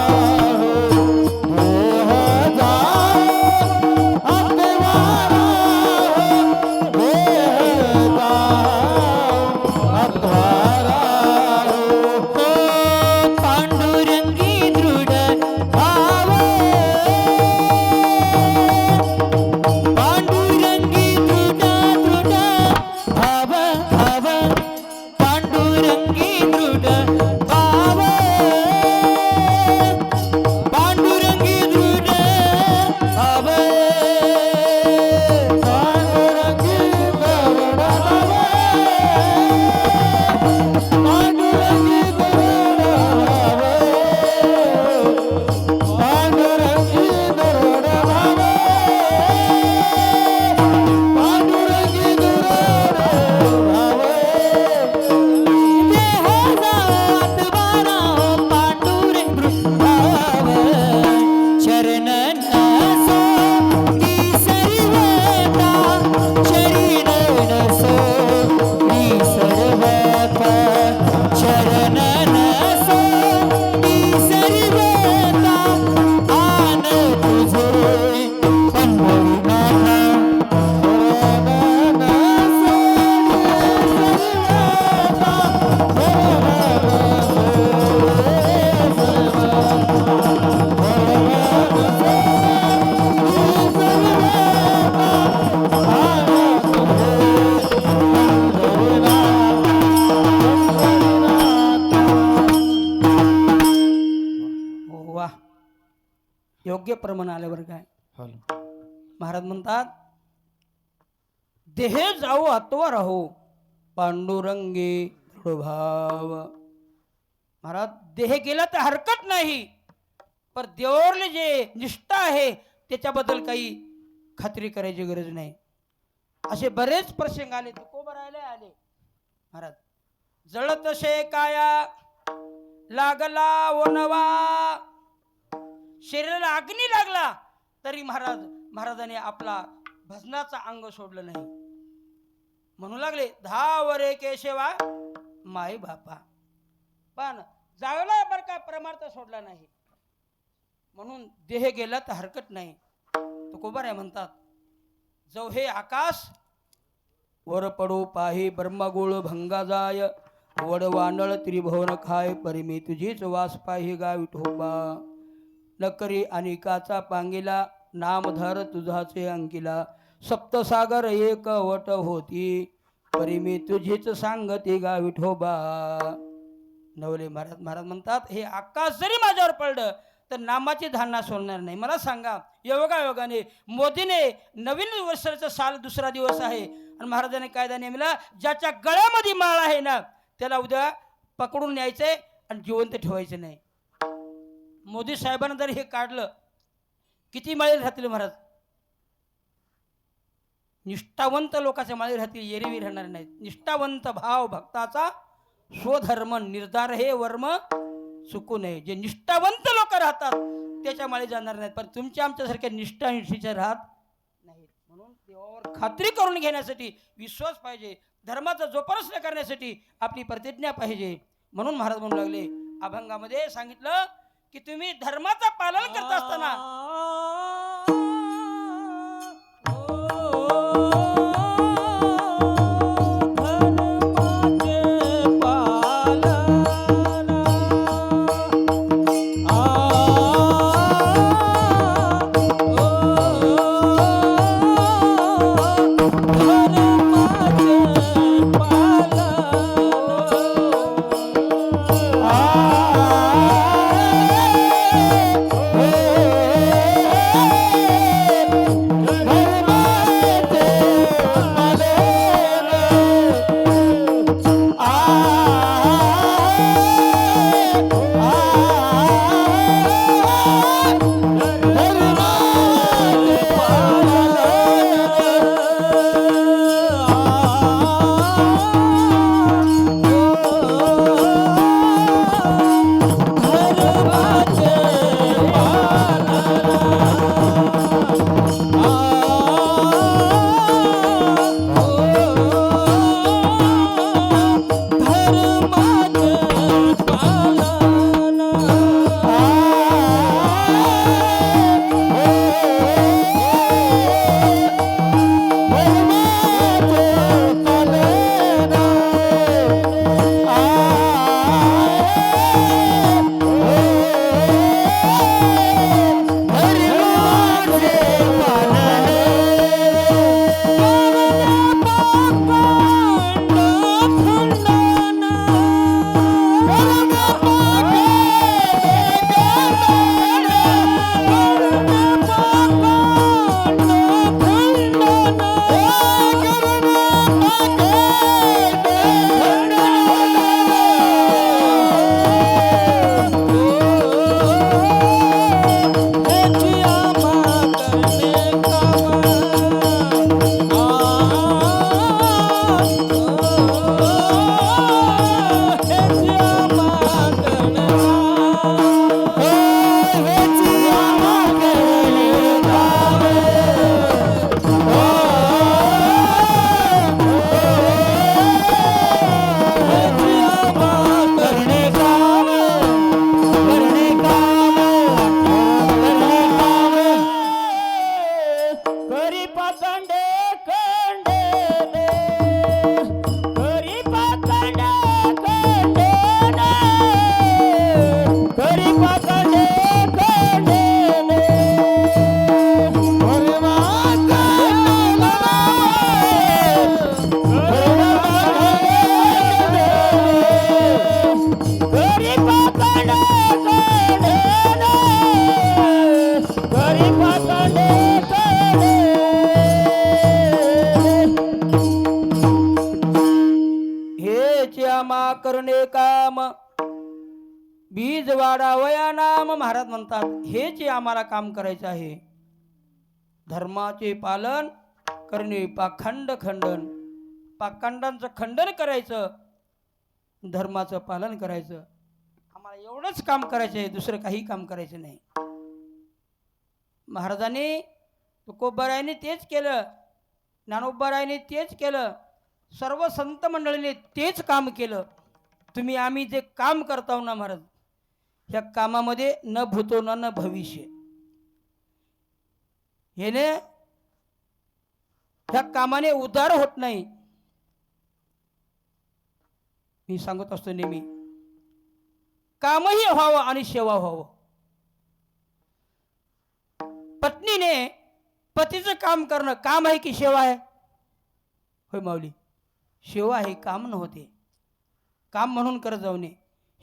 वा, योग्य प्रमाण आले बरं काय. महाराज म्हणतात, देहे जाऊ आत्वा राहो पांडुरंगे दृढभाव. महाराज देह गेला तर हरकत नाही, पण देवावरले जे निष्ठा आहे त्याच्याबद्दल काही खात्री करायची गरज नाही. असे बरेच प्रसंग आले, तुकोबरायला आले. महाराज, जळत शे काया लागला वनवा, शरीराला अग्नी लागला तरी महाराजांनी आपला भजनाचा अंग सोडलं नाही. म्हणू लागले, धावरे केशवा माई बापा. पण जाळला बरं का, परमार्थ सोडला नाही. म्हणून देह गेला तर हरकत नाही. तुकोबाराय म्हणतात, जो हे आकाश वर पडो पाही ब्रह्मगुळ भंगा जाय, वड वानळ त्रिभुवन खाय, परिमी तुझीच वास पाही गा विठोबा. नकरी अनिकाचा पांगिला, नामधर तुझाचे अंकिला, सप्तसागर एक वट होती, परिमी तुझीच सांगती गा विठोबा. नवले महाराज म्हणतात, हे आकाश जरी माझ्यावर पडलं तर नामाची धारणा सोडणार नाही. मला सांगा, योगायोगाने मोदीने नवीन वर्षाचा साल दुसरा दिवस आहे आणि महाराजांनी कायदा नेमला, ज्याच्या गळ्यामध्ये माळ आहे ना त्याला उद्या पकडून न्यायचंय आणि जिवंत ठेवायचं नाही. मोदी साहेबांना जर हे काढलं, किती माळी राहतील महाराज? निष्ठावंत लोकांच्या माळी राहतील, एरवी राहणार नाहीत. निष्ठावंत भाव भक्ताचा स्वधर्म निर्धार हे वर्म चुकू नये. जे निष्ठावंत लोक राहतात त्याच्या माळी जाणार नाहीत, पण तुमच्या आमच्यासारख्या निष्ठानिष्ठीचे राहत नाहीत. म्हणून देवावर खात्री करून घेण्यासाठी विश्वास पाहिजे, धर्माचा जोपासना करण्यासाठी आपली प्रतिज्ञा पाहिजे. म्हणून महाराज म्हणू लागले, अभंगामध्ये सांगितलं की तुम्ही धर्माचं पालन करत असताना करणे काम, बीज वाढावया नाम. महाराज म्हणतात हे जे आम्हाला काम करायचं आहे, धर्माचे पालन करणे, पाखंड खंडन, पाखंडांचं खंडन करायचं, धर्माचं पालन करायचं. आम्हाला एवढंच काम करायचं आहे, दुसरं काही काम करायचं नाही. महाराजांनी तुकोबारायांनी तेच केलं, ज्ञानोबारायांनी तेच केलं, सर्व संत मंडळीने तेच काम केलं. तुम्ही आम्ही जे काम करताव ना महाराज, ह्या कामामध्ये न भूतो न भविष्य, हेने ह्या कामाने उद्धार होत नाही. मी सांगत असतो नेहमी, कामही व्हावं आणि सेवा व्हावं. पत्नीने पतीचं काम करणं काम आहे की सेवा आहे? होय माऊली, सेवा आहे, काम नव्हते. काम म्हणून करत जाऊ नये,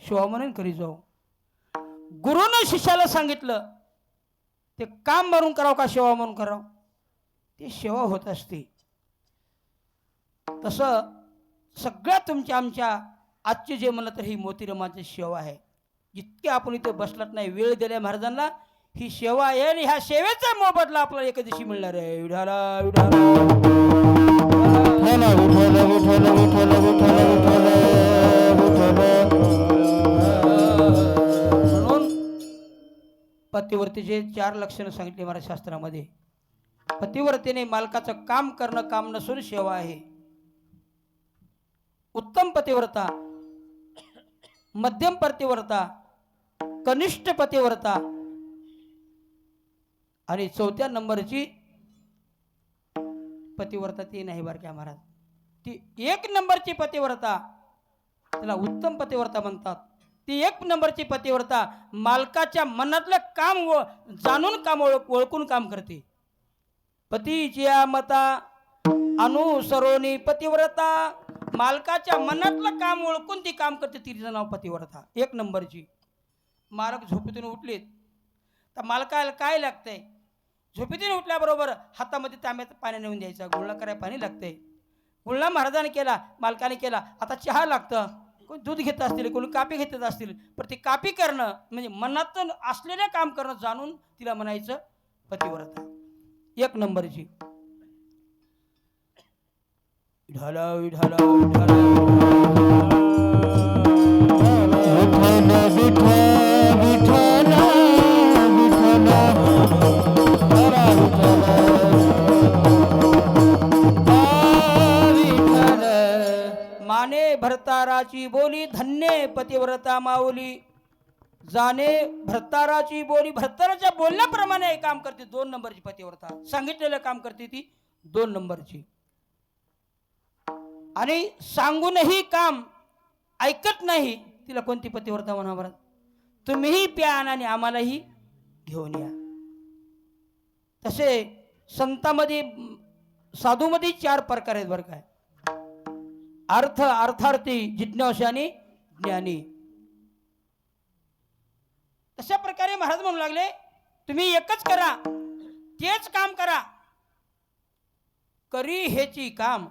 सेवा म्हणून करी जाऊ. गुरुनं शिष्याला सांगितलं ते काम म्हणून करावं का सेवा म्हणून करावं, ते सेवा होत असते. तसं सगळ्या तुमच्या आमच्या आजचे जे म्हणलं तर ही मोतीरामाची सेवा आहे. जितके आपण इथे बसलात नाही, वेळ दिल्या महाराजांना, ही सेवा आहे आणि ह्या सेवेचा मोबदला आपल्याला एका दिवशी मिळणार आहे. विठाला विठाला विठ्ठल विठ्ठल विठ्ठल विठ्ठल विठ्ठल. म्हणून पतिव्रतेचे 4 लक्षणं सांगितले महाराज शास्त्रामध्ये. पतिव्रतेने मालकाचं काम करणं काम नसून सेवा आहे. उत्तम पतिव्रता, मध्यम पतिव्रता, कनिष्ठ पतिव्रता आणि 4थ्या नंबरची पतिव्रता ती नाही बरं का महाराज. ती 1 नंबरची पतिव्रता, त्याला उत्तम पतिव्रता म्हणतात. ती 1 नंबरची पतिव्रता मालकाच्या मनातलं काम जाणून काम ओळखून काम करते. पतीच्या मता अनुसरोनी पतिव्रता, मालकाच्या मनातलं काम ओळखून ती काम करते, तिचं नाव पतिव्रता 1 नंबरची. मालक झोपेतून उठलेत तर मालकाला काय लागतंय? झोपेतून उठल्याबरोबर हातामध्ये तांब्यात पाणी नेऊन द्यायचं, गुळणा करायला पाणी लागतंय. गुळणा महाराजाने केला, मालकाने केला. आता चहा लागतं, कोणी दूध घेत असतील, कोणी कापी घेत असतील, पण ती कापी करणं म्हणजे मनातून असलेलं काम करणं जाणून तिला म्हणायचं पतिव्रता 1 नंबरची. विठाला विठाला विठाला माने भरताराची बोली, धन्य पतिव्रता माऊली. जाणे भरताराची बोली, भरताराच्या बोलण्याप्रमाणे हे काम करते 2 नंबरची पतिव्रता. सांगितलेलं काम करते ती 2 नंबरची. आणि सांगूनही काम ऐकत नाही, तिला कोणती पतिव्रता म्हणा बरं? तुम्हीही प्या आणि आम्हालाही घेऊन या. तसे संतांमध्ये साधूमध्ये 4 प्रकार आहेत बरं काय. अर्थ, अर्थार्थी, जिज्ञासू आणि ज्ञानी. तशा प्रकारे महाराज म्हणू लागले, तुम्ही एकच करा, तेच काम करा, करी हेची काम.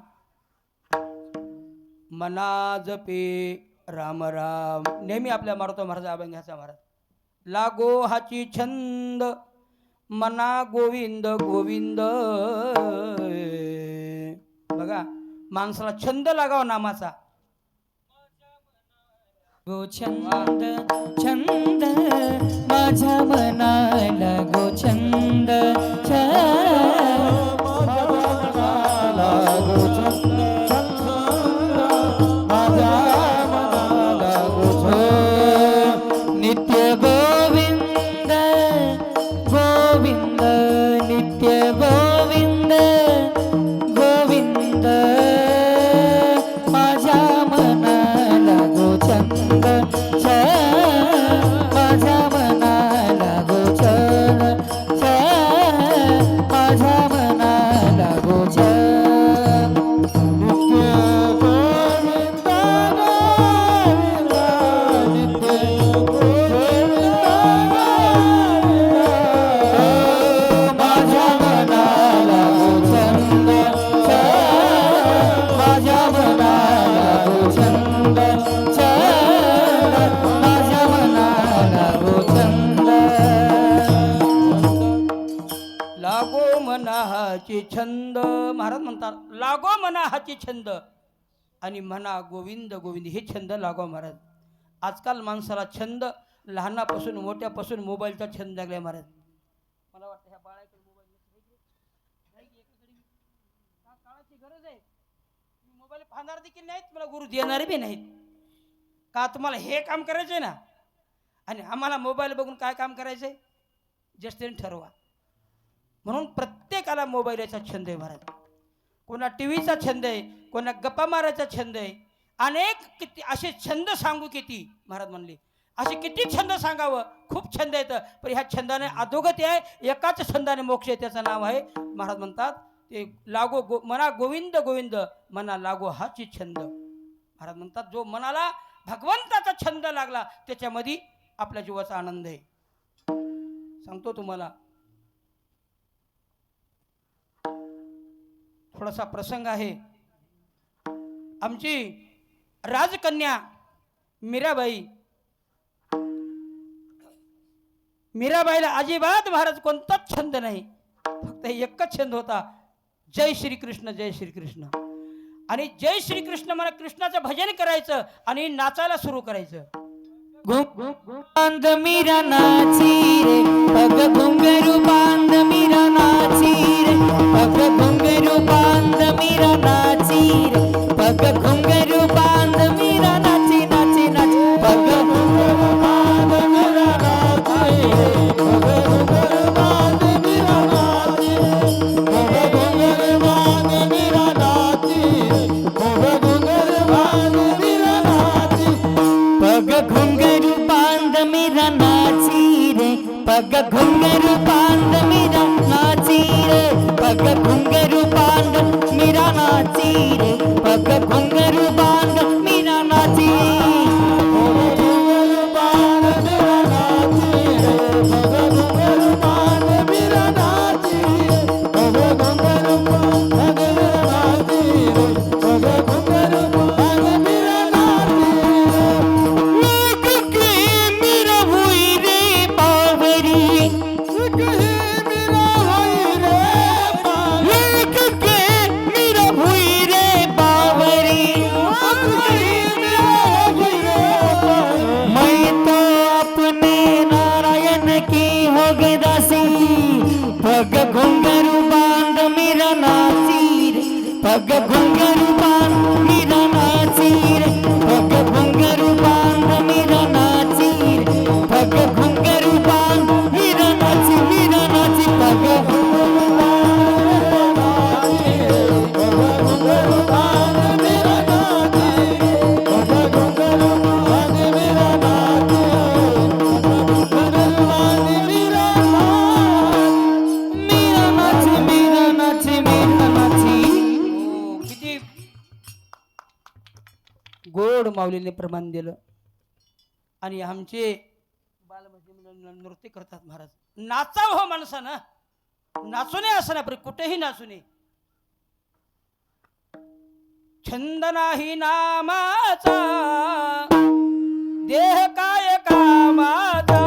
मना जपे राम राम, नेहमी आपल्या मारुती महाराज अभंगाचा महाराज. लागो हाची छंद, मना गोविंद गोविंद. बघा, माणसाला छंद लागावा नामाचा. गो छंद छंद माझ्या मनाला, गो छंद नित्य गोविंद गोविंद, नित्य गोविंद गोविंद. माझ्या मनाला गो छंद माझ्या मनाला गो छंद माझ्या मनाला गो छंद. हाची छंद. महाराज म्हणतात लागो मना हाची छंद आणि म्हणा गोविंद गोविंद, हे छंद लागो महाराज. आजकाल माणसाला छंद लहानापासून मोठ्यापासून मोबाईलचा छंद लागलाय महाराज. मला वाटतं ह्या बाळाकडे मोबाईल काळाची गरज आहे. मोबाईल पाहणार देखील नाहीत, मला गुरु देणारे बी नाहीत. का तुम्हाला हे काम करायचंय ना, आणि आम्हाला मोबाईल बघून काय काम करायचंय जस्ट ठरवा. म्हणून प्रत्येकाला मोबाईलचा छंद आहे महाराज. कोणा टी व्हीचा छंद आहे, कोणा गप्पा मारायचा छंद आहे. अनेक किती असे छंद सांगू किती महाराज म्हणले, असे किती छंद सांगावं, खूप छंद येतं. पण ह्या छंदाने अधोगती आहे, एकाच छंदाने मोक्ष आहे, त्याचं नाव आहे महाराज म्हणतात ते लागो मना गोविंद गोविंद मना लागो हाची छंद. महाराज म्हणतात जो मनाला भगवंताचा छंद लागला त्याच्यामध्ये आपल्या जीवाचा आनंद आहे. सांगतो तुम्हाला थोडासा प्रसंग आहे. आमची राजकन्या मीराबाईला अजिबात महाराज कोणताच छंद नाही, फक्त एकच छंद होता, जय श्री कृष्ण जय श्री कृष्ण. आणि जय श्री कृष्ण मला कृष्णाचं भजन करायचं आणि नाचायला सुरू करायचं. बांध मीरा नाची रे, पग घुंगरू बांध मीरा नाची रे, पग घुंगरू बांध मीरा नाची रे, पग घुंगरू बांध मीरा नाची नाची नाची, पग घुंगरू बांध मीरा नाची रे, पग घुंगरू बांध मीरा नाची रे, पग घुंगरू बांध मीरा नाची रे, पग घुंगरू बांध मीरा नाची, पग घुंगरू बांध मीरा नाची रे, पग घुंगरू बांध मीरा नाची रे, पग घुंगरू बांध मीरा नाची रे, पग घुंगरू बांध मीरा नाची, पग घुंगरू बांध मीरा नाची रे, पग घुंगरू बांध मीरा नाची रे, पग घुंगरू बांध मीरा नाची रे, पग घुंगरू बांध मीरा नाची रे. मीरा हुई रे बावरी, मीरा हुई रे बावरी, मीरा हुई रे बावरी, मैं तो अपने नारायण की हो गई दासी, पग घुंघरू बांध मीरा नाची रे, पग घुंघरू बांध मीरा नाची रे, पग घुंघरू बांध मीरा नाची रे, पग घुंघरू बांध मीरा नाची पग घुंघरू बांध मीरा नाची रे, पग घुंघरू बांध मीरा नाची रे, पग घुंघरू बांध मीरा नाची, मीरा नाची मीरा नाची. किती गोड माऊलीने प्रमाण दिलं. आणि आमचे बालमंदिर नृत्य करतात महाराज. नाचावं हो माणसानं, नाचू नये असं नाही, कुठेही नाचू नये. छंद नाही नामाचा, देह काय कामाचा,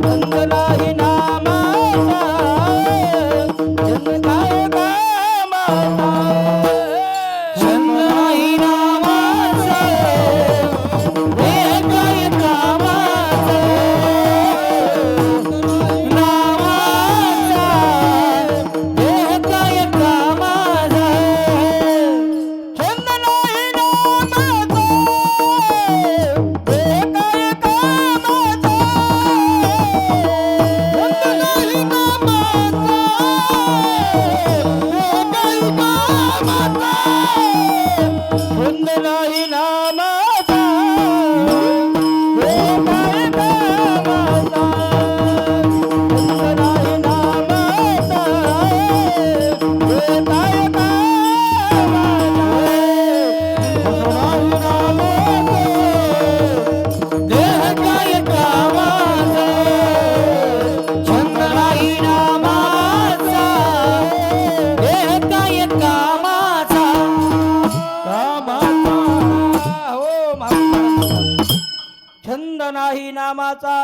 छंद नाही नामाचा, छंद काय कामाचा, छंद नाही नामाचा, देह काय कामाचा, नामाचा, देह काय कामाचा, छंद नाही नामाचा, देह काय कामाचा, छंद नाही नामाचा, देह काय कामाचा, छंद नाही नामाचा, देह काय कामाचा, छंद नाही नामाचा, देह काय देह काय कामाचा, छंद नाही नामाचा, देह काय कामाचा. छंद नाही नामाचा,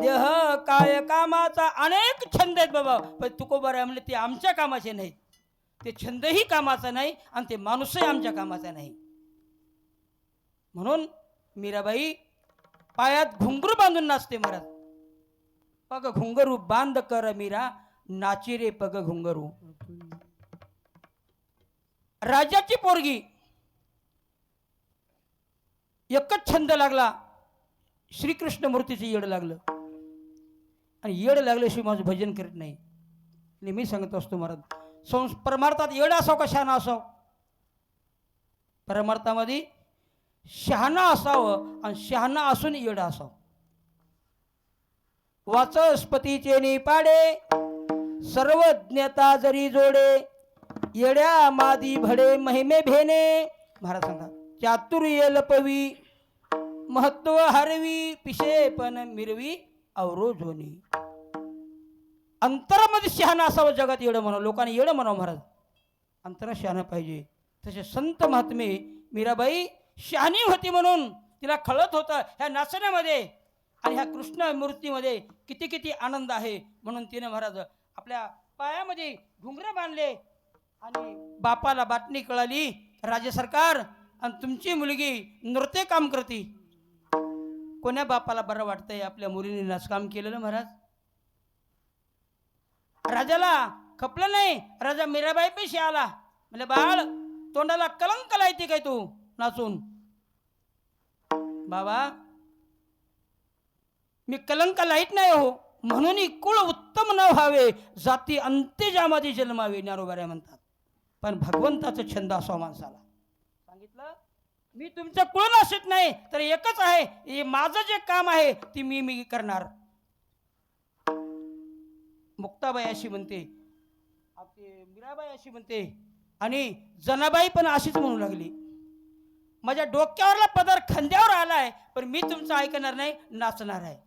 देह काय कामाचा अनेक छंद आहेत बाबा, पण तुकोबाराय म्हणले ते आमच्या कामाचे नाहीत. ते छंदही कामाचा नाही आणि ते माणूसही आमच्या कामाचा नाही. म्हणून मीराबाई पायात घुंगरू बांधून नाचते महाराज. पग घुंगरू बांध कर मीरा, नाची रे पग घुंगरू. राजाची पोरगी, एकच छंद लागला, श्रीकृष्ण मूर्तीचं येड लागलं. आणि येड लागल्याशिवाय माझं भजन करीत नाही. नेहमी सांगत असतो महाराज, परमार्थात येड असावं का शहाणा असावं? परमार्थामध्ये शहाणा असावं आणि शहाणा असून येड असावं. वाचस्पतीचे निपाडे, सर्वज्ञता जरी जोडे, येड्या मादी भडे महिमे भेने. महाराज सांगा, चातुर्य लपवी, महत्व हरवी, पिशे पण मिरवी अवरोजोनी. अंतरामध्ये शहाणा असावं, जगात येडं म्हणावं, लोकांनी येडं म्हणावं महाराज. अंतरात शहाणा पाहिजे. तसे संत महात्मे मीराबाई शहाणी होती म्हणून तिला कळत होतं ह्या नाचण्यामध्ये आणि ह्या कृष्ण मूर्तीमध्ये किती किती आनंद आहे. म्हणून तिने महाराज आपल्या पायामध्ये घुंगरं बांधले आणि बापाला बातमी कळाली, राज्य सरकार आणि तुमची मुलगी नृत्य काम करते. कोण्या बापाला बरं वाटतंय आपल्या मुलीने नाचकाम केलेलं महाराज? राजाला खपलं नाही. राजा मीराबाई पेशी आला, म्हणजे बाळ तोंडाला कलंक लायते काय तू नाचून? बाबा मी कलंक लाईत नाही हो, म्हणून कुळ उत्तम न व्हावे, जाती अंत्यजामध्ये जन्मावे, ज्ञानोबाराय म्हणतात. पण भगवंताचं छंद असावं माणसाला. सांगितलं मी तुमचं कुळ नाशित नाही, तर एकच आहे, हे माझं जे काम आहे ती मी करणार. मुक्ताबाई अशी म्हणते, आपली मीराबाई अशी म्हणते आणि जनाबाई पण अशीच म्हणू लागली, माझ्या डोक्यावरला पदर खांद्यावर आलाय, पण मी तुमचं ऐकणार नाही, नाचणार आहे.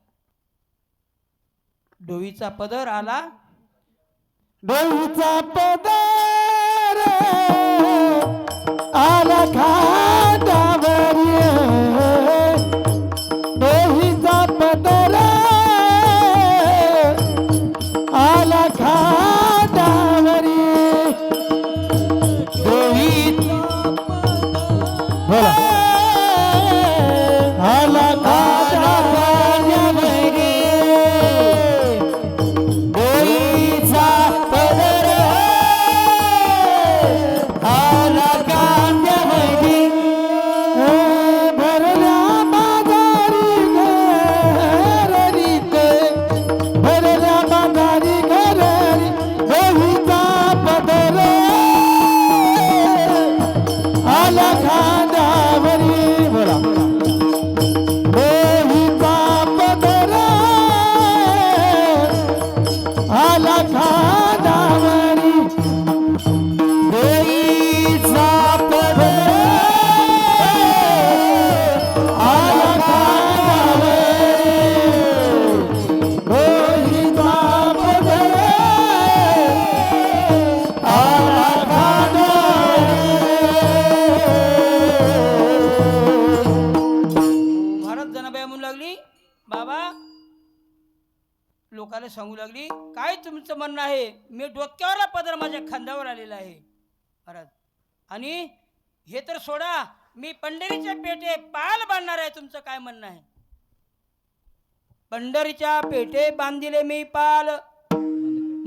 डोईचा पदर आला, डोईचा पदर आला खांद्यावर, डोईचा पदर आला खांद्यावर, डोईचा पदर आला लोकांना सांगू लागली, काय तुमचं म्हणणं आहे? मी डोक्यावरला पदर माझ्या खांद्यावर आलेला आहे महाराज, आणि हे तर सोडा, मी पंढरीच्या पेठे पाल बांधणार आहे. तुमचं काय म्हणणं आहे? पंढरीच्या पेठे बांधिले मी पाल,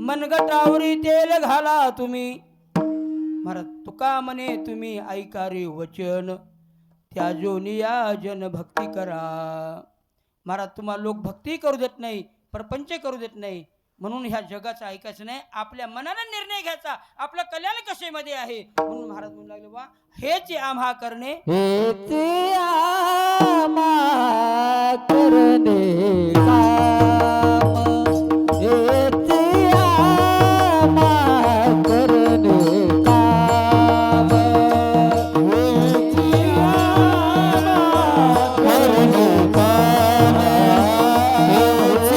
मनगटावरी तेल घाला तुम्ही. महाराज तुका म्हणे तुम्ही ऐका रे वचन, त्या जोनिया जन भक्ती करा. महाराज तुम्हाला लोक भक्ती करू देत नाही, प्रपंच करू देत नाही, म्हणून ह्या जगाचं ऐकायचं नाही, आपल्या मनाने निर्णय घ्यायचा, आपलं कल्याण कशामध्ये आहे. म्हणून महाराज म्हणू लागले, बा हेच आम्हा करणे, हेच आम्हा करणे काम, हेच आम्हा करणे काम, हेच आम्हा करणे काम, हेच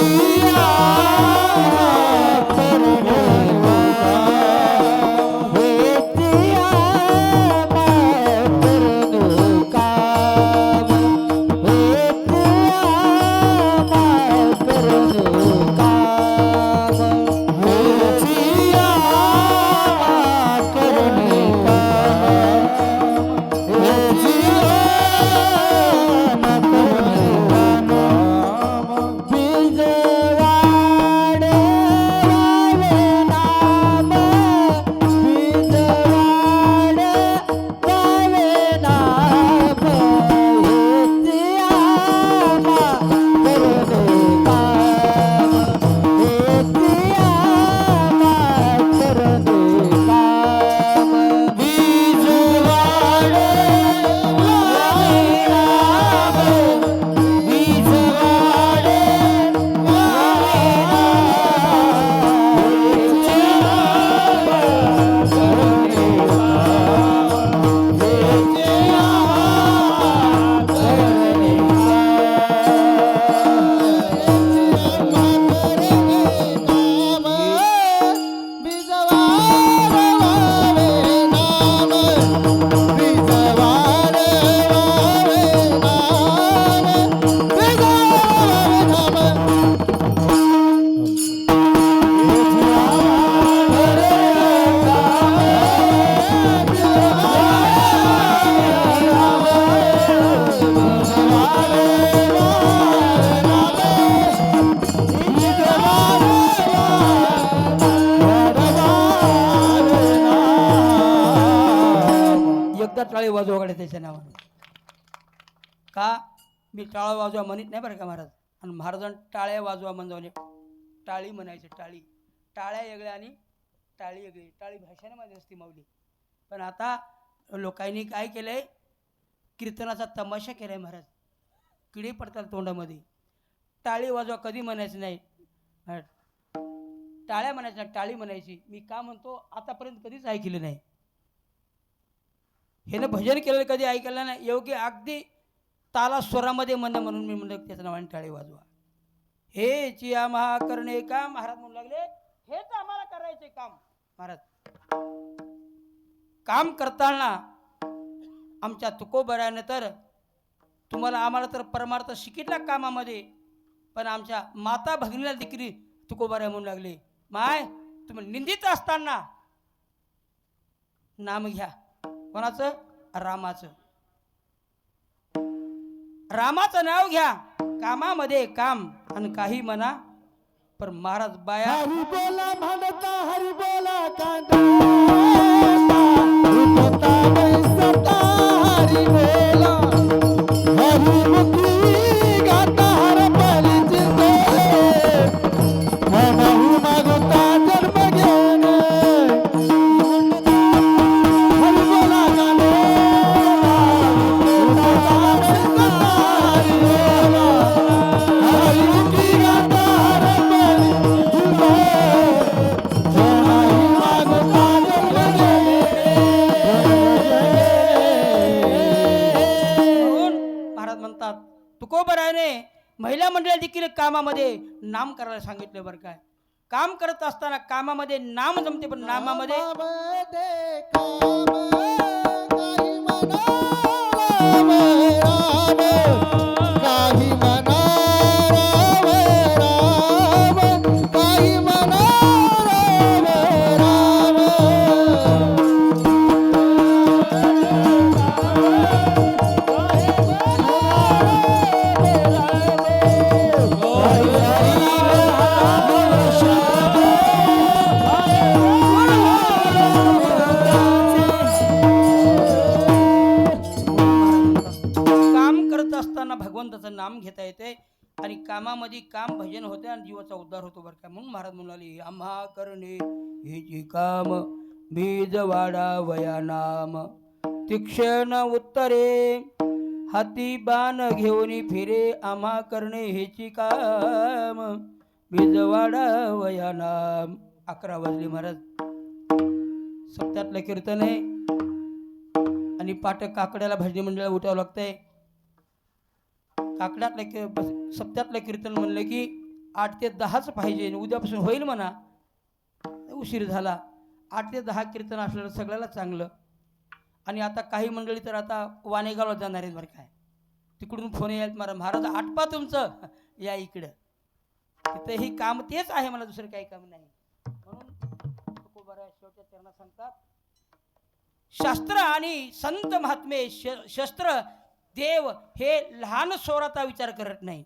टाळे वाजवा गड्या त्याच्या नावाने. का मी टाळा वाजवा म्हणत नाही बरं का महाराज. आणि महाराजांना टाळ्या वाजवा म्हणजे टाळी म्हणायचे. टाळी, टाळ्या वेगळ्या आणि टाळी वेगळी. टाळी भाषाने माझी असते माऊली. पण आता लोकांनी काय केलंय, कीर्तनाचा तमाशा केलाय महाराज. किडे पडतात तोंडामध्ये. टाळी वाजवा कधी म्हणायचं नाही, टाळ्या म्हणायच्या नाही, टाळी म्हणायची. मी का म्हणतो आतापर्यंत कधीच ऐकलं नाही. हे ना भजन केलेलं कधी ऐकलं नाही. योग्य अगदी ताला स्वरामध्ये म्हणणं म्हणून मी म्हणलं त्याचं नावाने टाळी वाजवा. हेची आम्हा करणे काम महाराज म्हणू लागले. हेच आम्हाला करायचे काम महाराज. काम करताना आमच्या तुकोबराने तर तुम्हाला आम्हाला तर परमार्थ शिकितला कामामध्ये, पण आमच्या माता भगिनीला देखील तुकोबरा म्हणू लागले. माय तुम्ही निंदित असताना नाम घ्या. कोणाचं? रामाचं. रामाचं नाव घ्या. कामामध्ये काम आणि काही म्हणा. पण महाराज बाया हरी बोला म्हणता हरी बोला कांदा बैसता हरी बोला हरी मुखी गाता हर पली जिंदे मनहु मागुता जन्म घेऊन हरी बोला कांदा हरी बोला हरी मुखी गाता हर पली महाराज म्हणतात तुकोबराने महिला मंडळी देखील कामामध्ये नाम करायला सांगितलं बरं काय. काम करत असताना कामामध्ये नाम जमते, पण नामामध्ये काही मना काही मना भगवंताचं नाम घेता येते आणि कामामध्ये काम भजन होते आणि जीवाचा उद्धार होतो बरं का. म्हणून महाराज म्हणाले आम्हा करणे हे जे काम बीज वाडा वया नाम तीक्षण उत्तरे हाती बाण घेऊन फिरे आम्हा करणे हेची काम बीज वाडा वया नाम. 11 वाजले महाराज. सप्त्यातलं कीर्तन आहे आणि पाठक काकड्याला भजनी मंडळाला उठावं लागतंय. काकड्यातलं सप्त्यातलं कीर्तन म्हणलं की 8 ते 10च पाहिजे. उद्यापासून होईल म्हणा, उशीर झाला. 8 ते 10 कीर्तन असलं सगळ्याला चांगलं. आणि आता काही मंडळी तर आता वाणेगावला जाणार आहेत बरं काय. तिकडून फोन यायला मला महाराज आटपा तुमचं या इकडं. तिथंही काम तेच आहे, मला दुसरं काही काम नाही. म्हणून तुकोबरा शेवटच्या चरणात सांगतात शास्त्र आणि संत महात्मे शस्त्र देव हे लहान स्वराचा विचार करत नाही,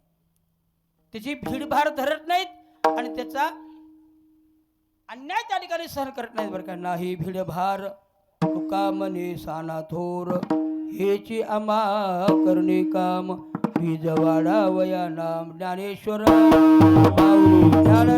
त्याची भीडभार धरत नाहीत आणि त्याचा अन्याय त्या ठिकाणी सहन करत नाहीत बरं का. नाही भीडभार तुका मने साना थोर हेची आम्हा करणे काम बीज वाडा वया नाम. ज्ञानेश्वर माऊली ज्ञान